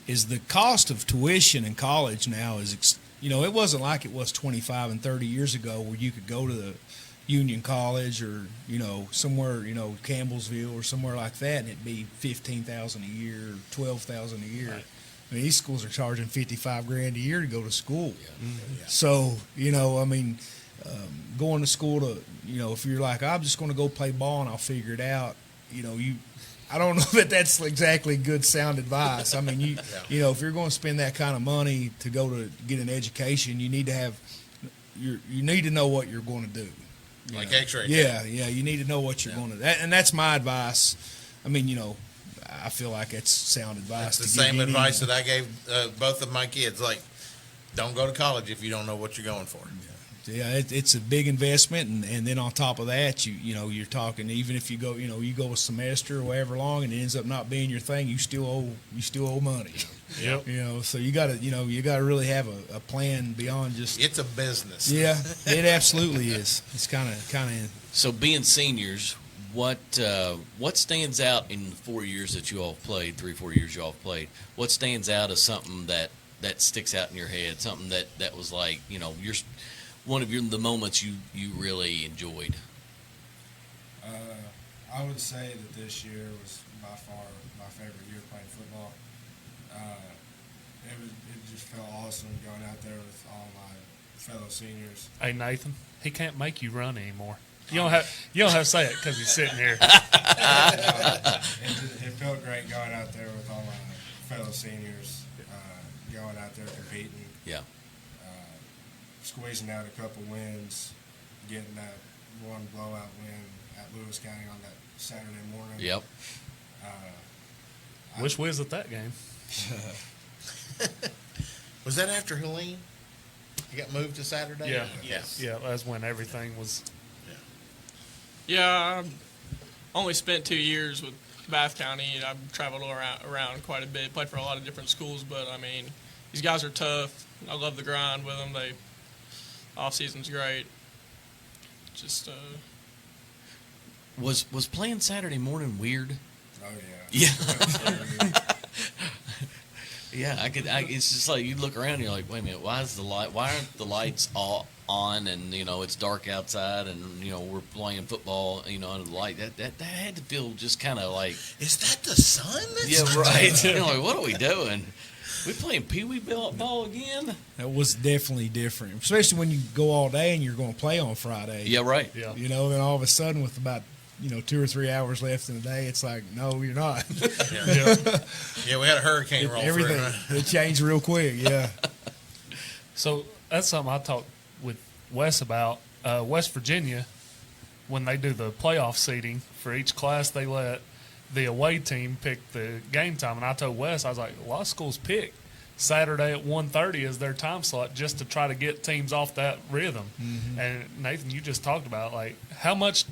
is the cost of tuition in college now is, it wasn't like it was 25 and 30 years ago where you could go to the Union College or, somewhere, Campbellsville or somewhere like that, and it'd be $15,000 a year, $12,000 a year. Right. I mean, these schools are charging $55,000 a year to go to school. Yeah. Yeah. So, going to school to, if you're like, I'm just going to go play ball and I'll figure it out, I don't know that that's exactly good sound advice. I mean, if you're going to spend that kind of money to go to get an education, you need to you need to know what you're going to do. Like X-ray. Yeah, you need to know what you're going to do. And that's my advice. I feel like it's sound advice. That's the same advice that I gave both of my kids. Like, don't go to college if you don't know what you're going for. Yeah, it's a big investment, and then on top of that, you're talking, even if you go a semester or whatever long, and it ends up not being your thing, you still owe money. Yep. So you got to really have a plan beyond just. It's a business. Yeah, it absolutely is. It's kind of. So being seniors, what stands out in the 4 years that you all have played, 3-4 years you all have played? What stands out as something that sticks out in your head? Something that was like, one of the moments you really enjoyed? I would say that this year was by far my favorite year playing football. It just felt awesome going out there with all my fellow seniors. Hey, Nathan, he can't make you run anymore. You don't have to say it because he's sitting here. It felt great going out there with all my fellow seniors, going out there competing. Yeah. Squeezing out a couple wins, getting that one blowout win at Lewis County on that Saturday morning. Yep. Wish we was at that game. Was that after Helene? You got moved to Saturday? Yeah. Yes. Yeah, that's when everything was. Yeah, I only spent 2 years with Bath County, and I've traveled around quite a bit, played for a lot of different schools, but, these guys are tough. I love the grind with them. Off-season's great. Just, Was playing Saturday morning weird? Oh, yeah. Yeah. Yeah, it's just like you look around and you're like, wait a minute, why aren't the lights all on, and it's dark outside, and we're playing football, under the light. That had to feel just kind of like, Is that the sun? yeah, right. You're like, what are we doing? We playing peewee ball again? That was definitely different, especially when you go all day and you're going to play on Friday. Yeah, right. Yeah. Then all of a sudden with about 2 or 3 hours left in the day, it's like, no, you're not. Yeah, we had a hurricane roll Everything through. it changed real quick. Yeah. So that's something I talked with Wes about. West Virginia, when they do the playoff seating for each class, they let the away team pick the game time. And I told Wes, I was like, a lot of schools pick Saturday at 1:30 as their time slot just to try to get teams off that rhythm. Mm-hmm. And Nathan, you just talked about like how much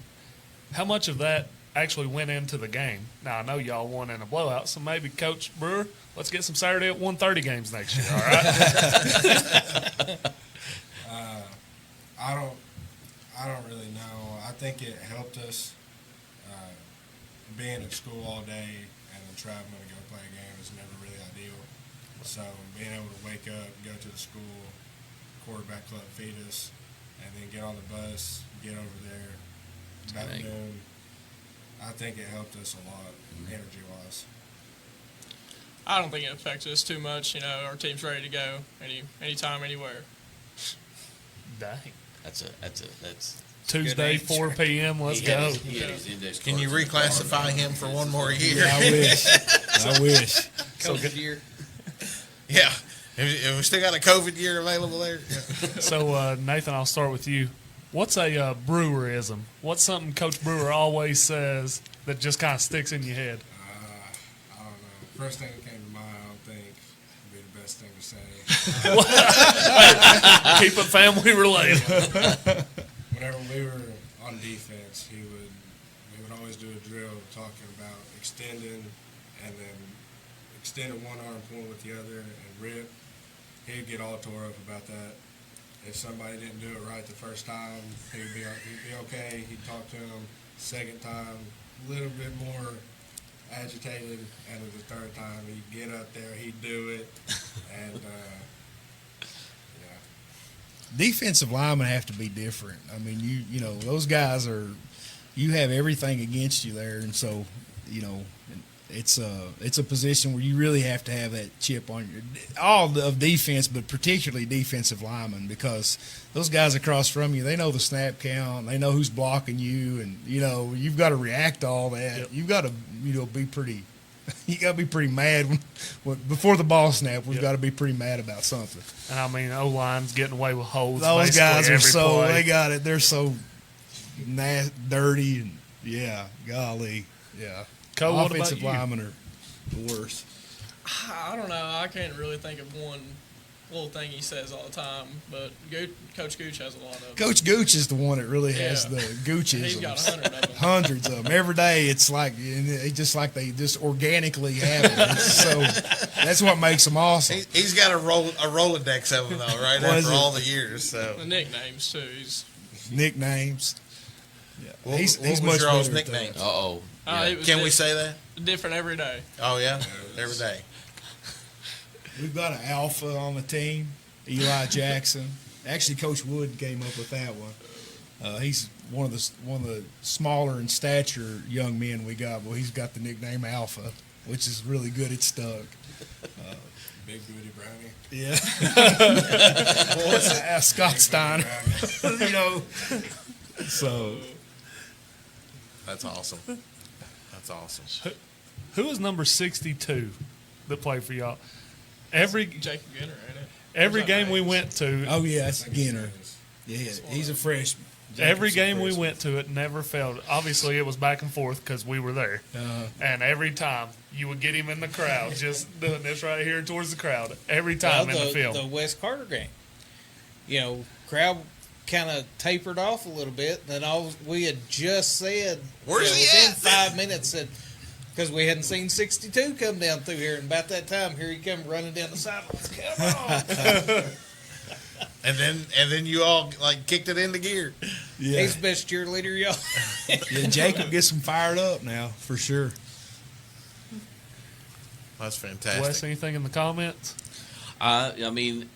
of that actually went into the game. Now I know y'all won in a blowout, so maybe Coach Brewer, let's get some Saturday at 1:30 games next year. All right. I don't really know. I think it helped us being at school all day and then traveling to go play a game is never really ideal. So being able to wake up, go to the school, quarterback club feed us, and then get on the bus, get over there, about noon. I think it helped us a lot, energy-wise. I don't think it affects us too much. Our team's ready to go anytime, anywhere. Dang. That's Tuesday, answer. 4 p.m. Let's go. He had his index Can you cards. reclassify him for one more year? I wish. I wish. COVID year. Yeah. Have we still got a COVID year available there? Yeah. So, Nathan, I'll start with you. What's a Brewerism? What's something Coach Brewer always says that just kind of sticks in your head? I don't know. First thing that came to mind, I don't think would be the best thing to say. Keep it family related. Whenever we were on defense, we would always do a drill talking about extending and then extending one arm, pulling with the other, and rip. He'd get all tore up about that. If somebody didn't do it right the first time, he'd be okay. He'd talk to him. Second time, a little bit more agitated, and the third time, he'd get up there, he'd do it, and Defensive linemen have to be different. I mean, you know those guys are. You have everything against you there, and so it's a position where you really have to have that chip on your all of defense, but particularly defensive linemen, because those guys across from you, they know the snap count, they know who's blocking you, and you've got to react to all that. Yep. You've got to be pretty. You got to be pretty mad before the ball snap. We've got to be pretty mad about something. And I mean, O-line's getting away with holds. Those basically guys are every play. they got it. They're so dirty, and golly, yeah. Cole, what about Offensive you? linemen are the worst. I don't know. I can't really think of one little thing he says all the time, but Coach Gooch has a lot of. Coach Gooch is the one that really has Yeah. the Gooches. He's got 100 of them. Hundreds of them every day. It's like they just organically have it. So that's what makes them awesome. He's got a Rolodex of them, though, right? What is After it? all the years. So, The nicknames too. He's Nicknames. Yeah, what he's was much your all's better at that. nicknames? Uh-oh. it was Can we say that? different every day? Oh, yeah? Every day. We've got an alpha on the team, Eli Jackson. Actually, Coach Wood came up with that one. He's one of the smaller in stature young men we got. Well, he's got the nickname Alpha, which is really good. It's stuck. Big Booty Brownie. Yeah. Scott Steiner. So That's awesome. That's awesome. Who is number 62 that played for y'all? Every Jacob Ginner, ain't it? every Where's that game we names? went to, oh yeah, that's Ginner. Yeah, he's a freshman. every Jacob's a game we freshman. went to, it never failed. Obviously, it was back and forth because we were there. And every time you would get him in the crowd, just doing this right here towards the crowd. Every time in the field. The West Carter game. Crowd kind of tapered off a little bit. And then all we had just said, Where's he within at? 5 minutes, said, because we hadn't seen 62 come down through here. And about that time, here he come running down the sidelines. Come on. And then you all kicked it into gear. Yeah. He's the best cheerleader, y'all. Yeah, Jacob gets them fired up now for sure. That's fantastic. Wes, anything in the comments? I mean,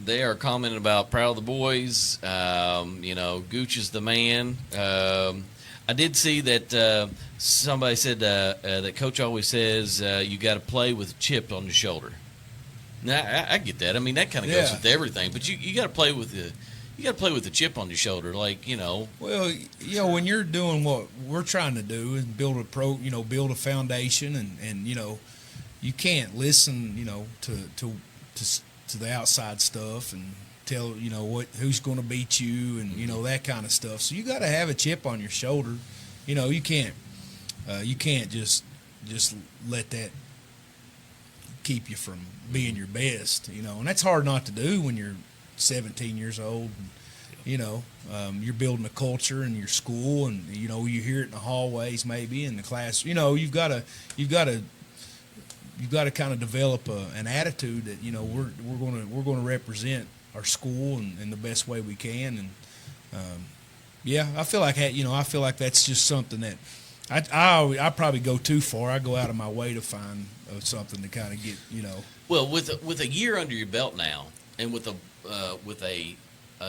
they are commenting about proud of the boys. Gooch is the man. I did see that somebody said that Coach always says you got to play with a chip on your shoulder. Now I get that. I mean, that kind of goes Yeah. with everything. But you got to play with the chip on your shoulder, Well, when you're doing what we're trying to do and build a foundation, and you can't listen, to the outside stuff and tell who's going to beat you and that kind of stuff. So you got to have a chip on your shoulder. You can't just let that keep you from being your best. And that's hard not to do when you're 17 years old. And, you're building a culture in your school, and you hear it in the hallways, maybe in the class. You've got to kind of develop an attitude that we're going to represent our school in the best way we can. And I feel like that's just something that I probably go too far. I go out of my way to find something to kind of get Well, with a year under your belt now, and with a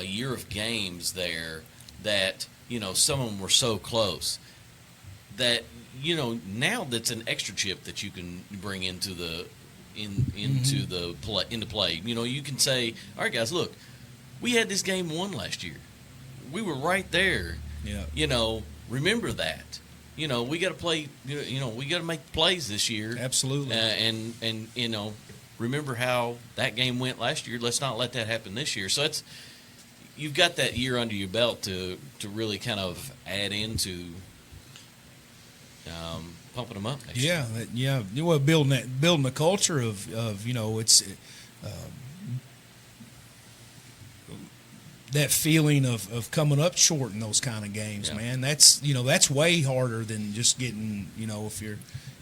year of games there, that some of them were so close that now that's an extra chip that you can bring into play. You can say, all right, guys, look, We had this game won last year. We were right there. Yeah. Remember that. We got to play. We got to make plays this year. Absolutely. And remember how that game went last year. Let's not let that happen this year. So you've got that year under your belt to really kind of add into pumping them up next year. Yeah. Well, building a culture of it's. That feeling of coming up short in those kind of games, man. That's way harder than just getting,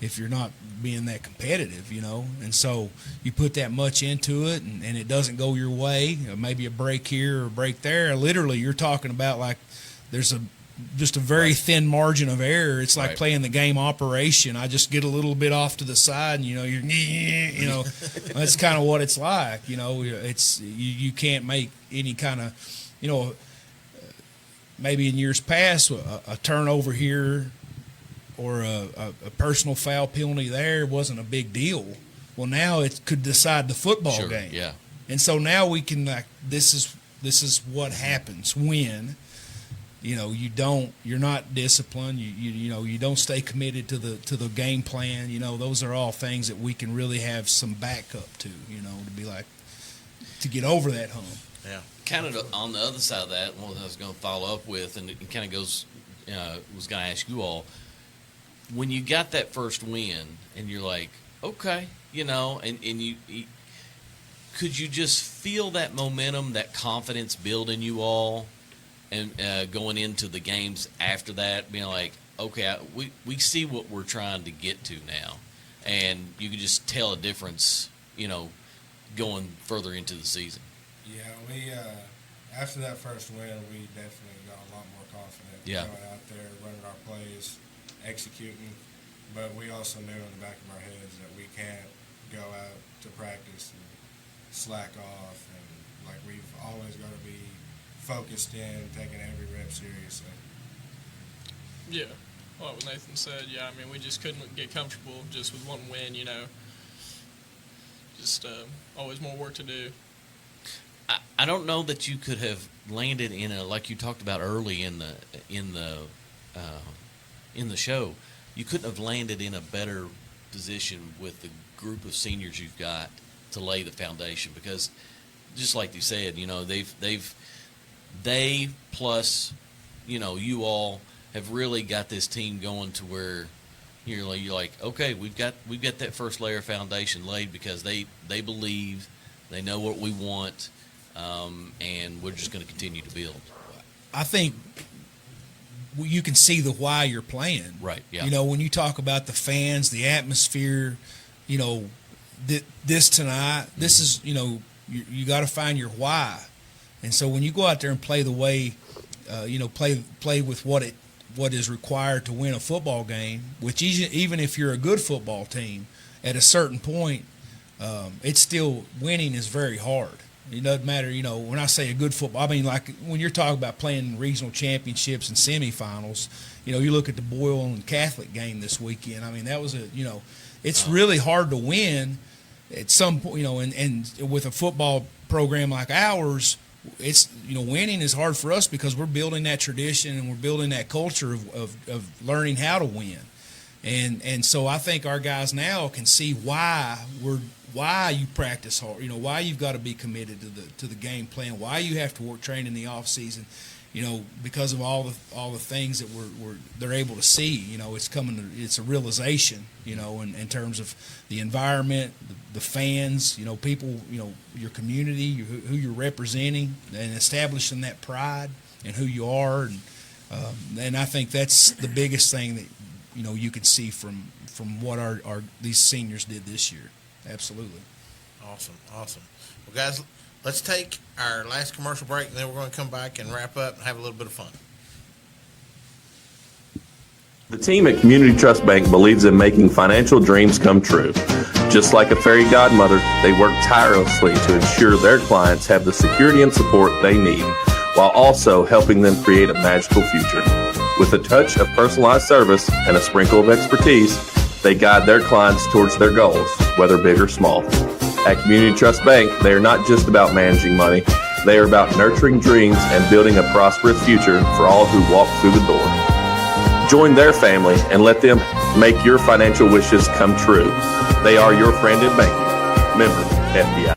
if you're not being that competitive, And so you put that much into it, and it doesn't go your way. Maybe a break here or a break there. Literally, you're talking about like there's just a very thin margin of error. It's like playing the game Operation. I just get a little bit off to the side, and you're that's kind of what it's like. It's you can't make any kind of maybe in years past a turnover here or a personal foul penalty there wasn't a big deal. Well, now it could decide the football game. Yeah. And so now we can this is what happens when you're not disciplined. You don't stay committed to the game plan. Those are all things that we can really have some backup to. To be like to get over that hump. Yeah. Kind of on the other side of that, what I was going to follow up with, and it kind of goes, was going to ask you all, when you got that first win, and you're like, okay, and you could you just feel that momentum, that confidence build in you all, and going into the games after that, being like, okay, we see what we're trying to get to now, and you can just tell a difference, going further into the season. Yeah, we after that first win, we definitely got a lot more confident going out there, running our plays, executing. But we also knew in the back of our heads that we can't go out to practice and slack off, and like we've always got to be focused in, taking every rep seriously. Yeah, well, what Nathan said, we just couldn't get comfortable just with one win, Just always more work to do. I don't know that you could have landed in like you talked about early in the show. You couldn't have landed in a better position with the group of seniors you've got to lay the foundation, because just like you said, they plus you all have really got this team going to where you're like, okay, we've got that first layer of foundation laid because they believe, they know what we want. And we're just going to continue to build. I think you can see the why you're playing. Right, yeah. When you talk about the fans, the atmosphere, this tonight, this is, you got to find your why. And so when you go out there and play the way, play with what is required to win a football game, which even if you're a good football team, at a certain point, it's still winning is very hard. It doesn't matter, when I say a good football, I mean like when you're talking about playing regional championships and semifinals, you look at the Boyle and Catholic game this weekend. I mean, that was it's really hard to win at some point, and with a football program like ours, it's, winning is hard for us because we're building that tradition and we're building that culture of learning how to win. And so I think our guys now can see why you practice hard, why you've got to be committed to the game plan, why you have to train in the off season, because of all the things that they're able to see. It's a realization, in terms of the environment, the fans, people, your community, who you're representing, and establishing that pride and who you are, and I think that's the biggest thing that you can see from what our these seniors did this year. Absolutely. Awesome. Well, guys, let's take our last commercial break, and then we're going to come back and wrap up and have a little bit of fun. The team at Community Trust Bank believes in making financial dreams come true. Just like a fairy godmother, they work tirelessly to ensure their clients have the security and support they need, while also helping them create a magical future. With a touch of personalized service and a sprinkle of expertise, they guide their clients towards their goals, whether big or small. At Community Trust Bank, they are not just about managing money. They are about nurturing dreams and building a prosperous future for all who walk through the door. Join their family and let them make your financial wishes come true. They are your friend in banking. Member FBI.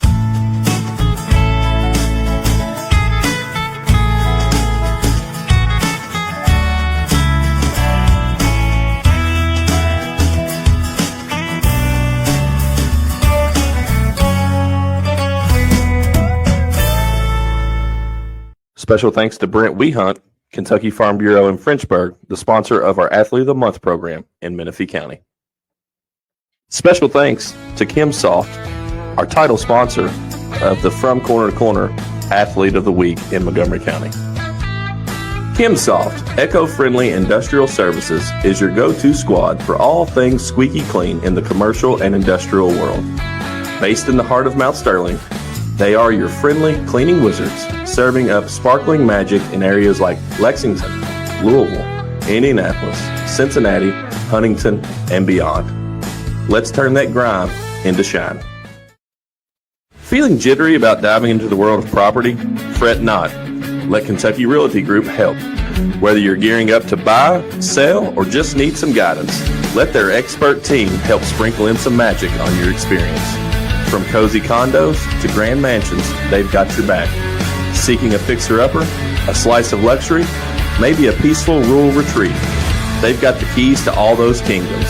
Special thanks to Brent Wehunt, Kentucky Farm Bureau in Frenchburg, the sponsor of our Athlete of the Month program in Menifee County. Special thanks to Kim Soft, our title sponsor of the From Corner to Corner Athlete of the Week in Montgomery County. Kim Soft, eco-friendly industrial services, is your go-to squad for all things squeaky clean in the commercial and industrial world. Based in the heart of Mount Sterling, they are your friendly cleaning wizards, serving up sparkling magic in areas like Lexington, Louisville, Indianapolis, Cincinnati, Huntington, and beyond. Let's turn that grime into shine. Feeling jittery about diving into the world of property? Fret not. Let Kentucky Realty Group help. Whether you're gearing up to buy, sell, or just need some guidance, let their expert team help sprinkle in some magic on your experience. From cozy condos to grand mansions, they've got your back. Seeking a fixer-upper, a slice of luxury, maybe a peaceful rural retreat, they've got the keys to all those kingdoms.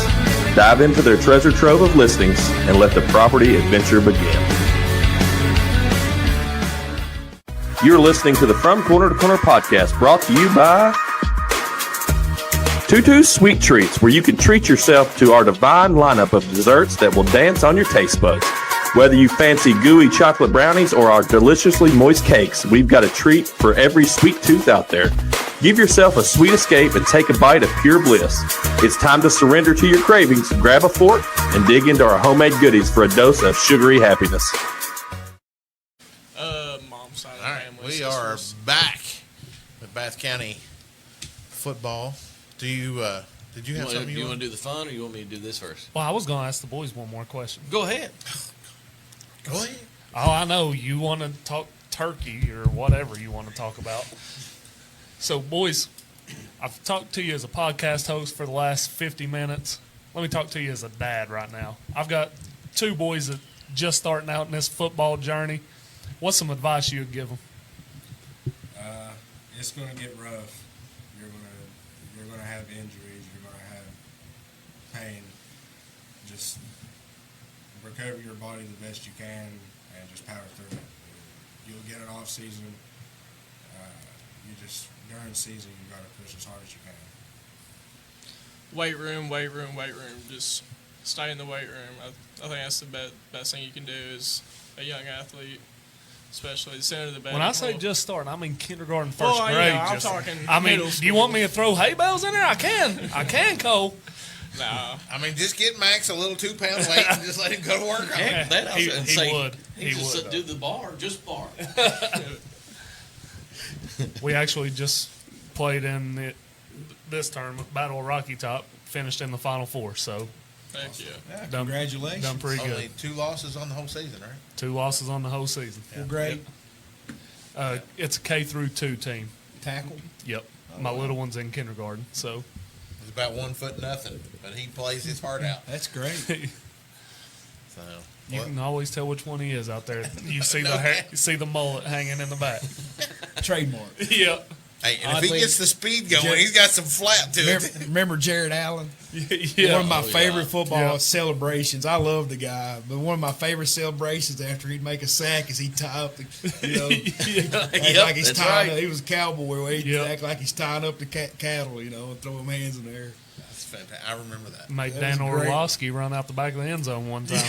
Dive into their treasure trove of listings and let the property adventure begin. You're listening to the From Corner to Corner podcast, brought to you by Tutu's Sweet Treats, where you can treat yourself to our divine lineup of desserts that will dance on your taste buds. Whether you fancy gooey chocolate brownies or our deliciously moist cakes, we've got a treat for every sweet tooth out there. Give yourself a sweet escape and take a bite of pure bliss. It's time to surrender to your cravings, grab a fork, and dig into our homemade goodies for a dose of sugary happiness. Mom's side of the All right, family. we sisters. are back with Bath County football. Do you did you have something you you want to do the fun, or you want me to do this first? Well, I was going to ask the boys one more question. Go ahead. Go ahead. Oh, I know. You want to talk turkey or whatever you want to talk about. So, boys, I've talked to you as a podcast host for the last 50 minutes. Let me talk to you as a dad right now. I've got two boys that just starting out in this football journey. What's some advice you would give them? It's going to get rough. You're gonna have injuries. You're going to have pain. Just recover your body the best you can and just power through it. You'll get an off season. During season, you got to push as hard as you can. Weight room. Just stay in the weight room. I think that's the best thing you can do as a young athlete, especially the center of the bed. When I say just starting, I mean kindergarten, first grade. Yeah, I'm just, talking I mean, middle do you want me to throw hay bales in there? I can, Cole. Nah. I mean, just get Max a little 2-pound weight and just let him go to work on it. Heck, that I was He gonna say, would. He He just would. do the bar, just bar. We actually just played in this tournament, Battle of Rocky Top, finished in the Final Four, so Heck yeah. Yeah, Done- congratulations. done pretty Only good. 2 losses on the whole season, right? 2 losses on the whole season. Well, great. It's a K through 2 team. Tackle. Yep. My little one's in kindergarten, so He's about 1 foot nothing, but he plays his heart out. That's great. So you what- can always tell which one he is out there. You see the hair, you see the mullet hanging in the back. Trademark. Yep. Hey, and if he Oddly- gets the speed going, he's got some flat to it. Remember Jared Allen? Yeah. One of my Oh, favorite yeah. football Yeah. celebrations. I love the guy, but one of my favorite celebrations after he'd make a sack is he'd tie up the, act like he's that's tying right. up. He was a cowboy where he'd Yep. act like he's tying up the cattle, and throw them hands in the air. That's fantastic. I remember that. Made That Dan was great. Orlovsky run out the back of the end zone one time.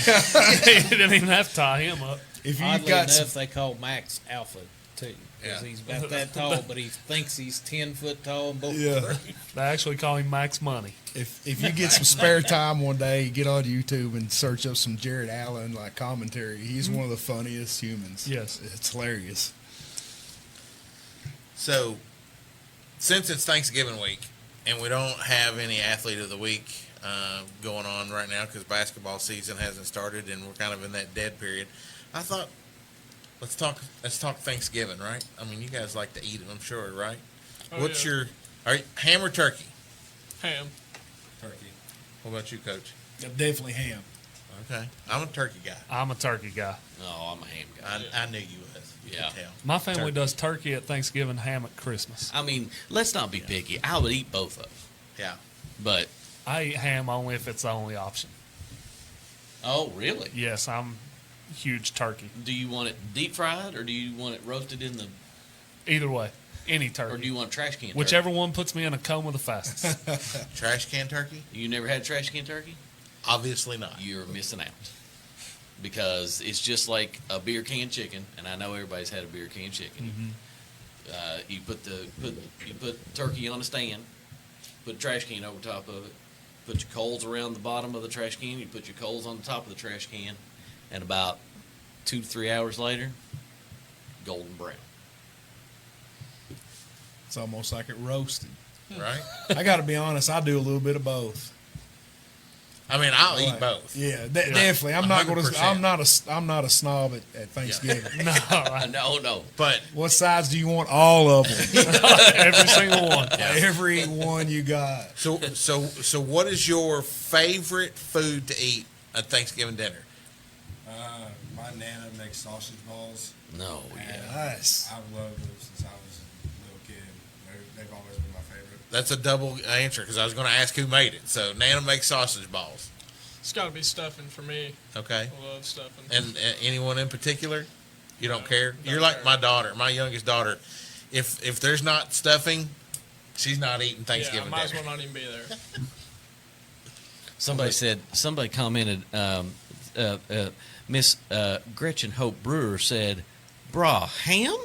He didn't even have to tie him up. If you've Oddly got enough, some, they call Max Alpha too, because Yeah. he's about that tall, but he thinks he's 10 foot tall and both. Yeah. They actually call him Max Money. if you get some spare time one day, get on YouTube and search up some Jared Allen commentary. He's one of the funniest humans. Yes. It's hilarious. So, since it's Thanksgiving week and we don't have any athlete of the week going on right now because basketball season hasn't started and we're kind of in that dead period, I thought Let's talk Thanksgiving, right? I mean, you guys like to eat it, I'm sure, right? Oh, What's yeah. your ham or turkey? Ham. Turkey. What about you, Coach? Definitely ham. Okay, I'm a turkey guy. I'm a turkey guy. No, I'm a ham guy. I knew you was. You Yeah. could tell. My family Turkey. does turkey at Thanksgiving, ham at Christmas. I mean, let's not be picky. I would eat both of them. Yeah. But, I eat ham only if it's the only option. oh, really? Yes, I'm huge turkey. Do you want it deep fried, or do you want it roasted in the, Either way, any or turkey. do you want trash can turkey? Whichever one puts me in a coma the fastest. Trash can turkey? You never had trash can turkey? Obviously not. You're missing out. Because it's just like a beer can chicken, and I know everybody's had a beer can chicken. You put turkey on a stand, put a trash can over top of it, put your coals around the bottom of the trash can, you put your coals on the top of the trash can, and about 2 to 3 hours later, golden brown. It's almost like it roasted. Right? I got to be honest, I do a little bit of both. I mean, I'll Like, eat both. Yeah, definitely. I'm not going to. 100%. I'm not a snob at Thanksgiving. No, No. But What sides do you want? All of them. every single one. Every one you got. so what is your favorite food to eat at Thanksgiving dinner? My Nana makes sausage balls. No, yeah. Nice. I've loved them since I was a little kid. They've always been my favorite. That's a double answer because I was going to ask who made it. So Nana makes sausage balls. It's got to be stuffing for me. Okay. I love stuffing. And anyone in particular? You don't care? don't You're like care. my daughter, my youngest daughter. If there's not stuffing, she's not eating Yeah, I Thanksgiving might as dinner. well not even be there. Somebody commented, Miss Gretchen Hope Brewer said, "Brah, ham?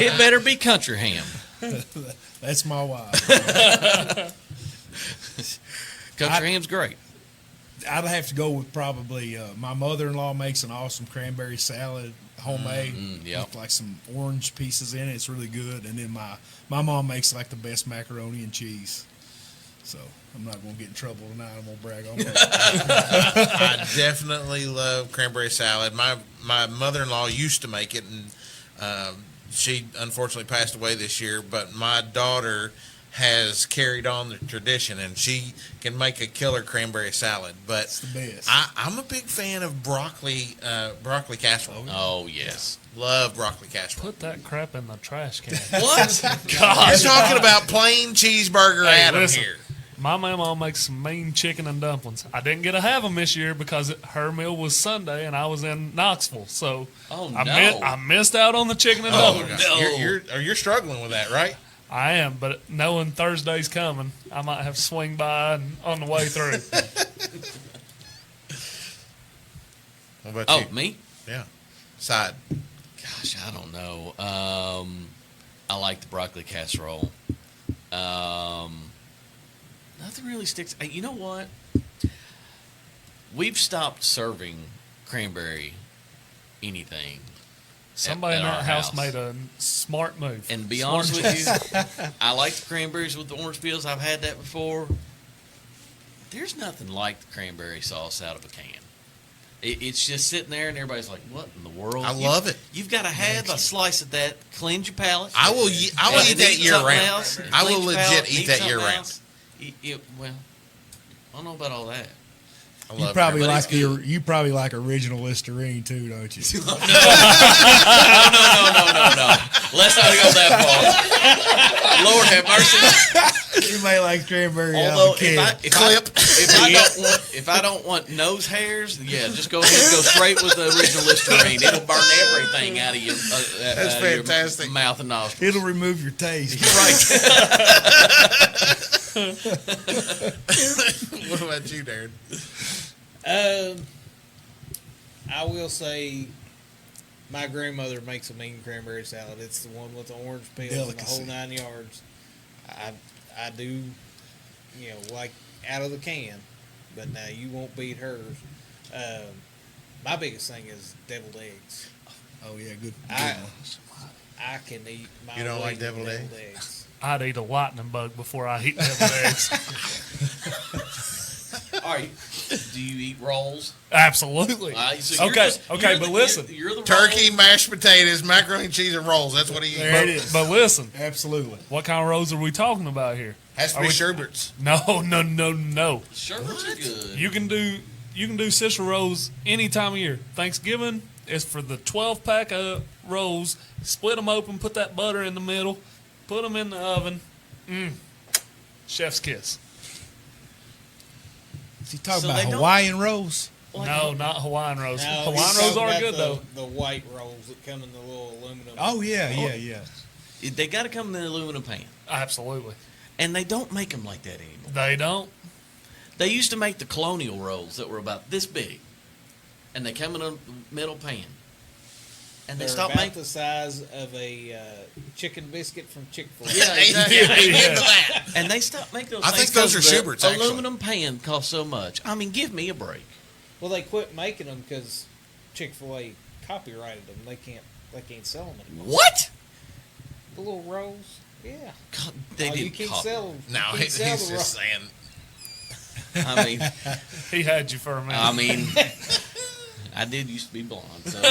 It better be country ham. That's my wife. Country ham's great." I'd have to go with probably my mother-in-law makes an awesome cranberry salad, homemade, yep. with like some orange pieces in it. It's really good. And then my mom makes like the best macaroni and cheese. So I'm not going to get in trouble tonight. I'm going to brag on that. I definitely love cranberry salad. My mother-in-law used to make it, and she unfortunately passed away this year. But my daughter has carried on the tradition, and she can make a killer cranberry salad. But It's the best. I'm a big fan of broccoli casserole. Oh, yes. Love broccoli casserole. Put that crap in the trash can. What? I'm talking about plain cheeseburger Hey, Adam listen. here. My mama makes some mean chicken and dumplings. I didn't get to have them this year because her meal was Sunday and I was in Knoxville. So Oh, I, no. I missed out on the chicken and Oh, dumplings. no. You're struggling with that, right? I am, but knowing Thursday's coming, I might have to swing by and on the way through. What about Oh, you? me? Yeah. Side. Gosh, I don't know. I like the broccoli casserole. Nothing really sticks. You know what? We've stopped serving cranberry anything. Somebody at in that our house made a smart move. And to be Smart honest choice. with you, I like the cranberries with the orange peels. I've had that before. There's nothing like the cranberry sauce out of a can. It's just sitting there, and everybody's like, "What in the world?" I love it. You've got to have a slice of that. Cleanse your palate. I will eat that year something round. else, I will cleanse your legit palate, eat that year something round. else. Well, I don't know about all that. I You love probably cranberry. like you probably like original Listerine too, don't you? No. Let's not go that far. Lord have mercy. You may like cranberry out Although of a can. if I don't want nose hairs, yeah, just go ahead and go straight with the original Listerine. It'll burn everything out of your That's out of your fantastic. mouth and nostrils. It'll remove your taste. What about you, Darren? I will say my grandmother makes a mean cranberry salad. It's the one with the orange peels and the Delicacy. whole 9 yards. I do, like out of the can, but now you won't beat hers. My biggest thing is deviled eggs. Oh yeah, good. I can eat my You don't weight like in deviled eggs. I'd eat a lightning bug before I eat deviled eggs. All right. Do you eat rolls? Absolutely. So Okay, you're but the- listen. You're the Turkey, roll. mashed potatoes, macaroni and cheese, and rolls. That's what he eats. There it is. But listen, Absolutely. what kind of rolls are we talking about here? Has to Are be we- sherbets. No. Sherbets are good. You can do Cicero rolls any time of year. Thanksgiving is for the 12-pack of rolls. Split them open, put that butter in the middle, put them in the oven. Chef's kiss. Is he talking So about they don't- Hawaiian rolls? No, not Hawaiian rolls. No, Hawaiian he's rolls talking are about good though. The white rolls that come in the little aluminum. Oh, yeah. They got to come in an aluminum pan. Absolutely. And they don't make them like that anymore. They don't. They used to make the colonial rolls that were about this big. And they come in a metal pan. And they They're stopped about making the size of a chicken biscuit from Chick-fil-A. Yeah, exactly. Yeah. And they stopped making those I things think those 'cause are the Schubert's, actually. aluminum pan costs so much. I mean, give me a break. Well, they quit making them because Chick-fil-A copyrighted them. They can't sell them anymore. What? The little rolls, yeah. God, they Oh, you didn't can't copy. sell them. No, you he's can't just sell the saying. I mean, He had you for a minute. I mean, I did used to be blonde, so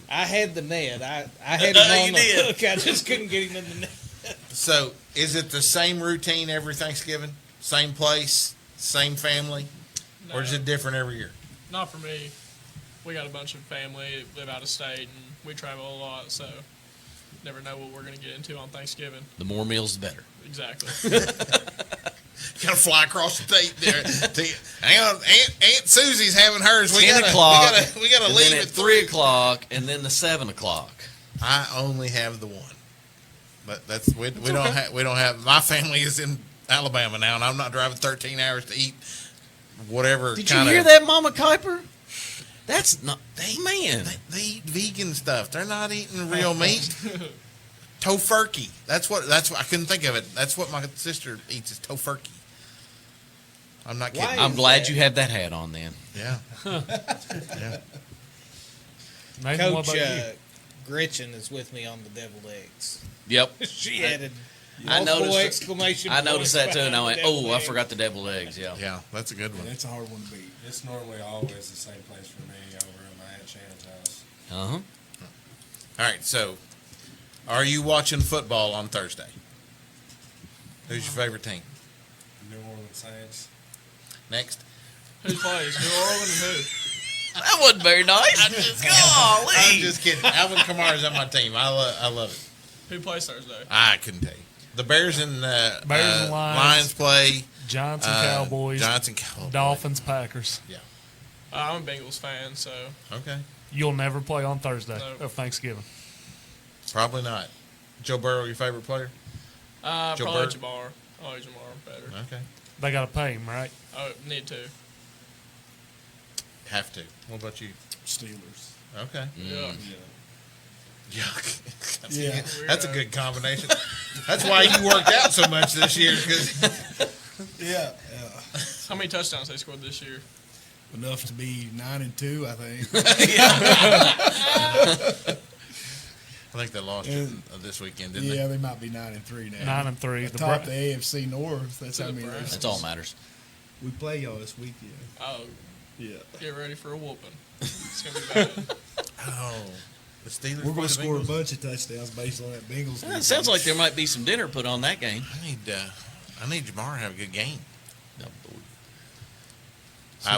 I had the Ned. I had him You on the did. hook. I just couldn't get him in the net. So, is it the same routine every Thanksgiving? Same place, same family, or is it different every year? Not for me. We got a bunch of family that live out of state, and we travel a lot, so never know what we're going to get into on Thanksgiving. the more meals, the better. Exactly. You gotta fly across the state there. Hang on, Aunt Susie's having hers. 10 o'clock. We gotta and leave then at at 3 o'clock, and then the 7 o'clock. I only have the one, but that's we don't have. My family is in Alabama now, and I'm not driving 13 hours to eat whatever. Did you kinda, hear that, Mama Kiper? That's not. Hey, man. They eat vegan stuff. They're not eating real meat. Tofurkey. That's what I couldn't think of it. That's what my sister eats is tofurkey. I'm not kidding. Why? I'm glad you have that hat on then. Yeah. Yeah. Nathan, what Coach about you? Gretchen is with me on the deviled eggs. Yep. She added I multiple noticed. exclamation I noticed points that too, and I went, behind the "Oh, I deviled eggs. forgot the deviled eggs." Yeah. Yeah, that's a good one. That's a hard one to beat. It's normally always the same place for me over at my Aunt Shannon's house. Uh huh. All right, so are you watching football on Thursday? Who's your favorite team? New Orleans Saints. Next. Who plays? New Orleans and who? That wasn't very nice. I'm just kidding. Alvin Kamara's on my team. I love it. Who plays Thursday? I couldn't tell you. The Bears and Bears and Lions. Lions play. Giants and Cowboys. Giants and Cowboys. Dolphins, Packers. I'm a Bengals fan, so Okay. You'll never play on Thursday No. of Thanksgiving. Probably not. Joe Burrow, your favorite player? Joe probably Bird? Jamar. I like Jamar better. Okay. They got to pay him, right? Oh, need to. Have to. What about you? Steelers. Okay. Yeah. Yuck. Yeah. That's a good combination. That's why you worked out so much this year. Cause Yeah. How many touchdowns they scored this year? Enough to be 9-2, I think. I think they lost this weekend, didn't Yeah, they might be 9-3 now. 9-3. The Top Bra- the AFC North. That's To how the many. Browns. That's all that matters. We play y'all this weekend. Oh, Yeah. get ready for a whooping. It's gonna be bad. they? Oh. The Steelers. We're play going to the score a Bengals? bunch of touchdowns based on that Bengals. It sounds like there might be some dinner put on that game. I need Jamar to have a good game. No,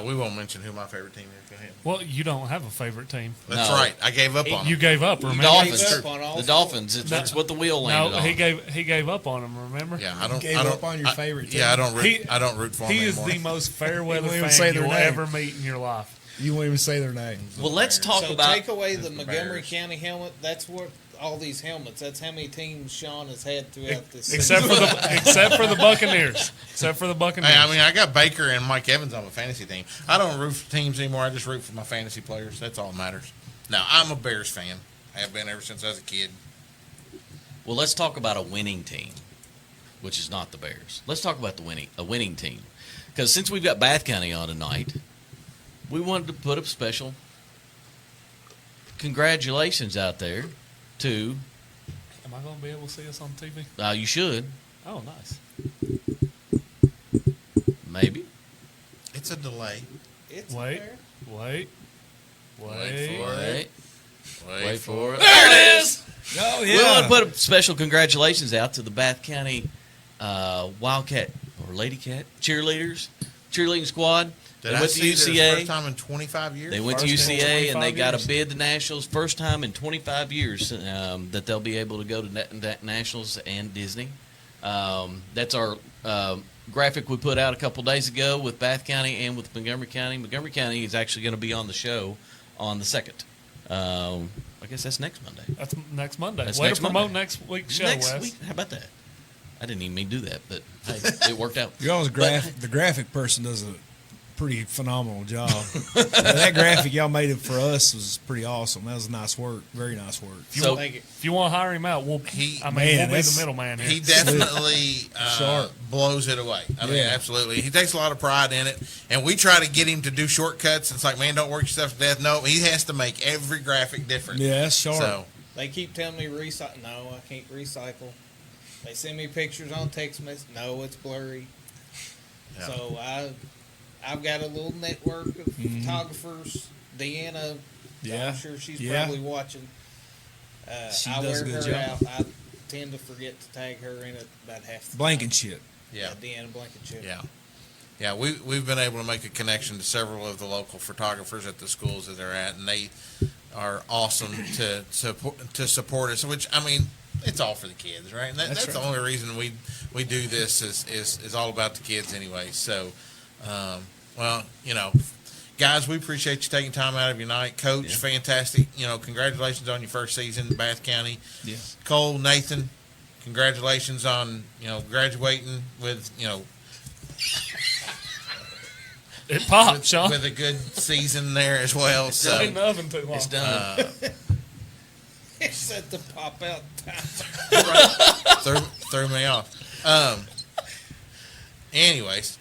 We won't mention who my favorite team is. Go ahead. Well, you don't have a favorite team. That's No. right. I gave up on You them. gave up, remember? Dolphins. Gave up on all The four. Dolphins. It's what the wheel landed No, on. he gave up on him, remember? Yeah, I don't. gave I don't, up on your favorite team. Yeah, I don't root. He- I don't root for them He is anymore. the most fair weather won't even say fan their you'll name. ever meet in your life. You won't even say their name. Well, let's talk So about. take away the the Montgomery Bears. County helmet. That's what all these helmets. That's how many teams Sean has had throughout this. Except for the Buccaneers. Except for the Buccaneers. Hey, I mean, I got Baker and Mike Evans on my fantasy team. I don't root for teams anymore. I just root for my fantasy players. That's all that matters. Now, I'm a Bears fan. I have been ever since I was a kid. Well, let's talk about a winning team, which is not the Bears. Let's talk about a winning team, because since we've got Bath County on tonight, we wanted to put up special congratulations out there to. Am I going to be able to see us on TV? You should Oh, nice. maybe. It's It's a delay. It's Wait, there. wait. Wait for it. There it is. Oh We want to put a special congratulations out to the Bath County Wildcat or Lady Cat cheerleading squad. Did They I went to see their UCA. first time in 25 years? They went to First in UCA and 25 they got a years. bid to nationals. First time in 25 years that they'll be able to go to nationals and Disney. That's our graphic we put out a couple days ago with Bath County and with Montgomery County. Montgomery County is actually going to be on the show on the 2nd. I guess that's next Monday. That's next Monday. That's Way next to promote Monday. next week's show, Next Wes. week, how about that? I didn't even mean to do that, but hey, it worked out. You're always the graphic person does a pretty phenomenal job. That graphic y'all made it for us was pretty awesome. That was nice work. Very nice work. So Thank you. If you want to hire him out, we'll Man, be that's- the middleman here. He definitely Sharp. blows it away. I mean, Yeah. absolutely. He takes a lot of pride in it. And we try to get him to do shortcuts. It's like, man, don't work yourself to death. No, he has to make every graphic different. Yeah, that's sharp. So, They keep telling me recycle. No, I can't recycle. They send me pictures on text message. No, it's blurry. Yeah. So I've got a little network of photographers. Deanna, Yeah. I'm sure she's Yeah. probably watching. She I does wear a good her job. out. I tend to forget to tag her in it about half the time. Blankenship. yeah. Deanna Blankenship. Yeah. Yeah, we've been able to make a connection to several of the local photographers at the schools that they're at, and they are awesome to support us. Which, I mean, it's all for the kids, right? And that's That's the right. only reason we do this is all about the kids anyway. So, well, you know, guys, we appreciate you taking time out of your night. Coach, fantastic. You know, congratulations on your first season in Bath County. Yeah. Cole, Nathan, congratulations on, you know, graduating with, you know, It popped, Sean. with a good season there as well. So, Ain't nothing too long. it's done. It's at the pop out time. threw me off. Anyways,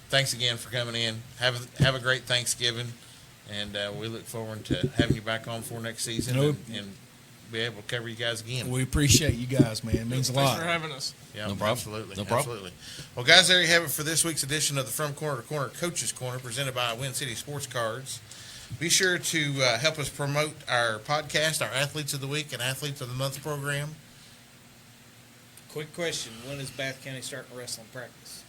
thanks again for coming in. Have a great Thanksgiving, and we look forward to having you back on for next season Nope. and be able to cover you guys again. We appreciate you guys, man. It means a Thanks lot. for having us. Yeah, No problem. Absolutely. No problem. Absolutely. Well, guys, there you have it for this week's edition of the From Corner to Corner Coaches Corner presented by Win City Sports Cards. Be sure to help us promote our podcast, our Athletes of the Week and Athletes of the Month program. Quick question: when is Bath County starting wrestling practice?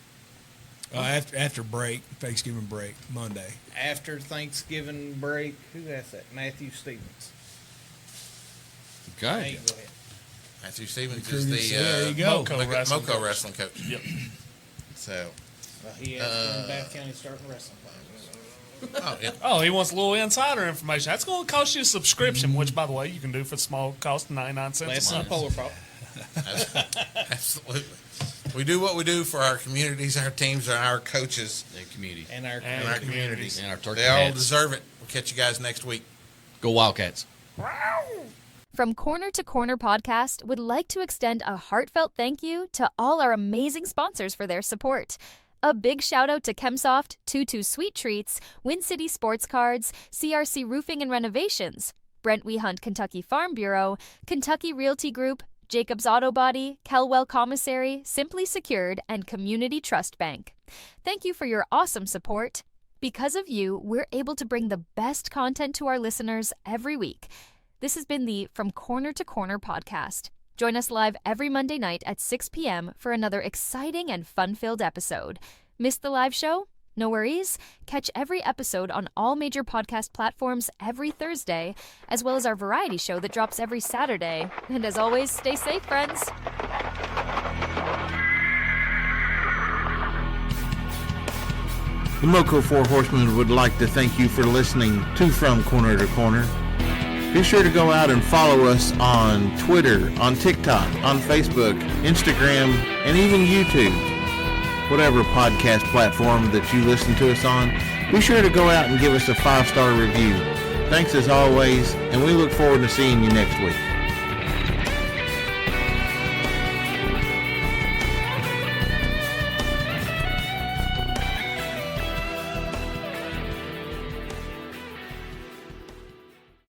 After break, Thanksgiving break, Monday. After Thanksgiving break. Who asked that? Matthew Stevens. Okay. Hey, go ahead. Matthew Stevens is the There you go. Moco wrestling coach. Yep. So, He asked when Bath County starting wrestling practice. oh, yeah. Oh, he wants a little insider information. That's going to cost you a subscription, which, by the way, you can do for the small cost of 99 cents Less a than month. Polar Pop. Absolutely. We do what we do for our communities, our teams, and our coaches, The community And our And and our our communities. and our turkey They all hats. deserve it. We'll catch you guys next week. Go Wildcats. From Corner to Corner Podcast would like to extend a heartfelt thank you to all our amazing sponsors for their support. A big shout out to Chemsoft, Tutu Sweet Treats, Win City Sports Cards, CRC Roofing and Renovations, Brent We Hunt Kentucky Farm Bureau, Kentucky Realty Group, Jacobs Auto Body, Kelwell Commissary, Simply Secured, and Community Trust Bank. Thank you for your awesome support. Because of you, we're able to bring the best content to our listeners every week. This has been the From Corner to Corner podcast. Join us live every Monday night at 6 p.m. for another exciting and fun-filled episode. Missed the live show? No worries. Catch every episode on all major podcast platforms every Thursday, as well as our variety show that drops every Saturday. And as always, stay safe, friends. The Moco Four Horsemen would like to thank you for listening to From Corner to Corner. Be sure to go out and follow us on Twitter, on TikTok, on Facebook, Instagram, and even YouTube. Whatever podcast platform that you listen to us on, be sure to go out and give us a 5-star review. Thanks as always, and we look forward to seeing you next week.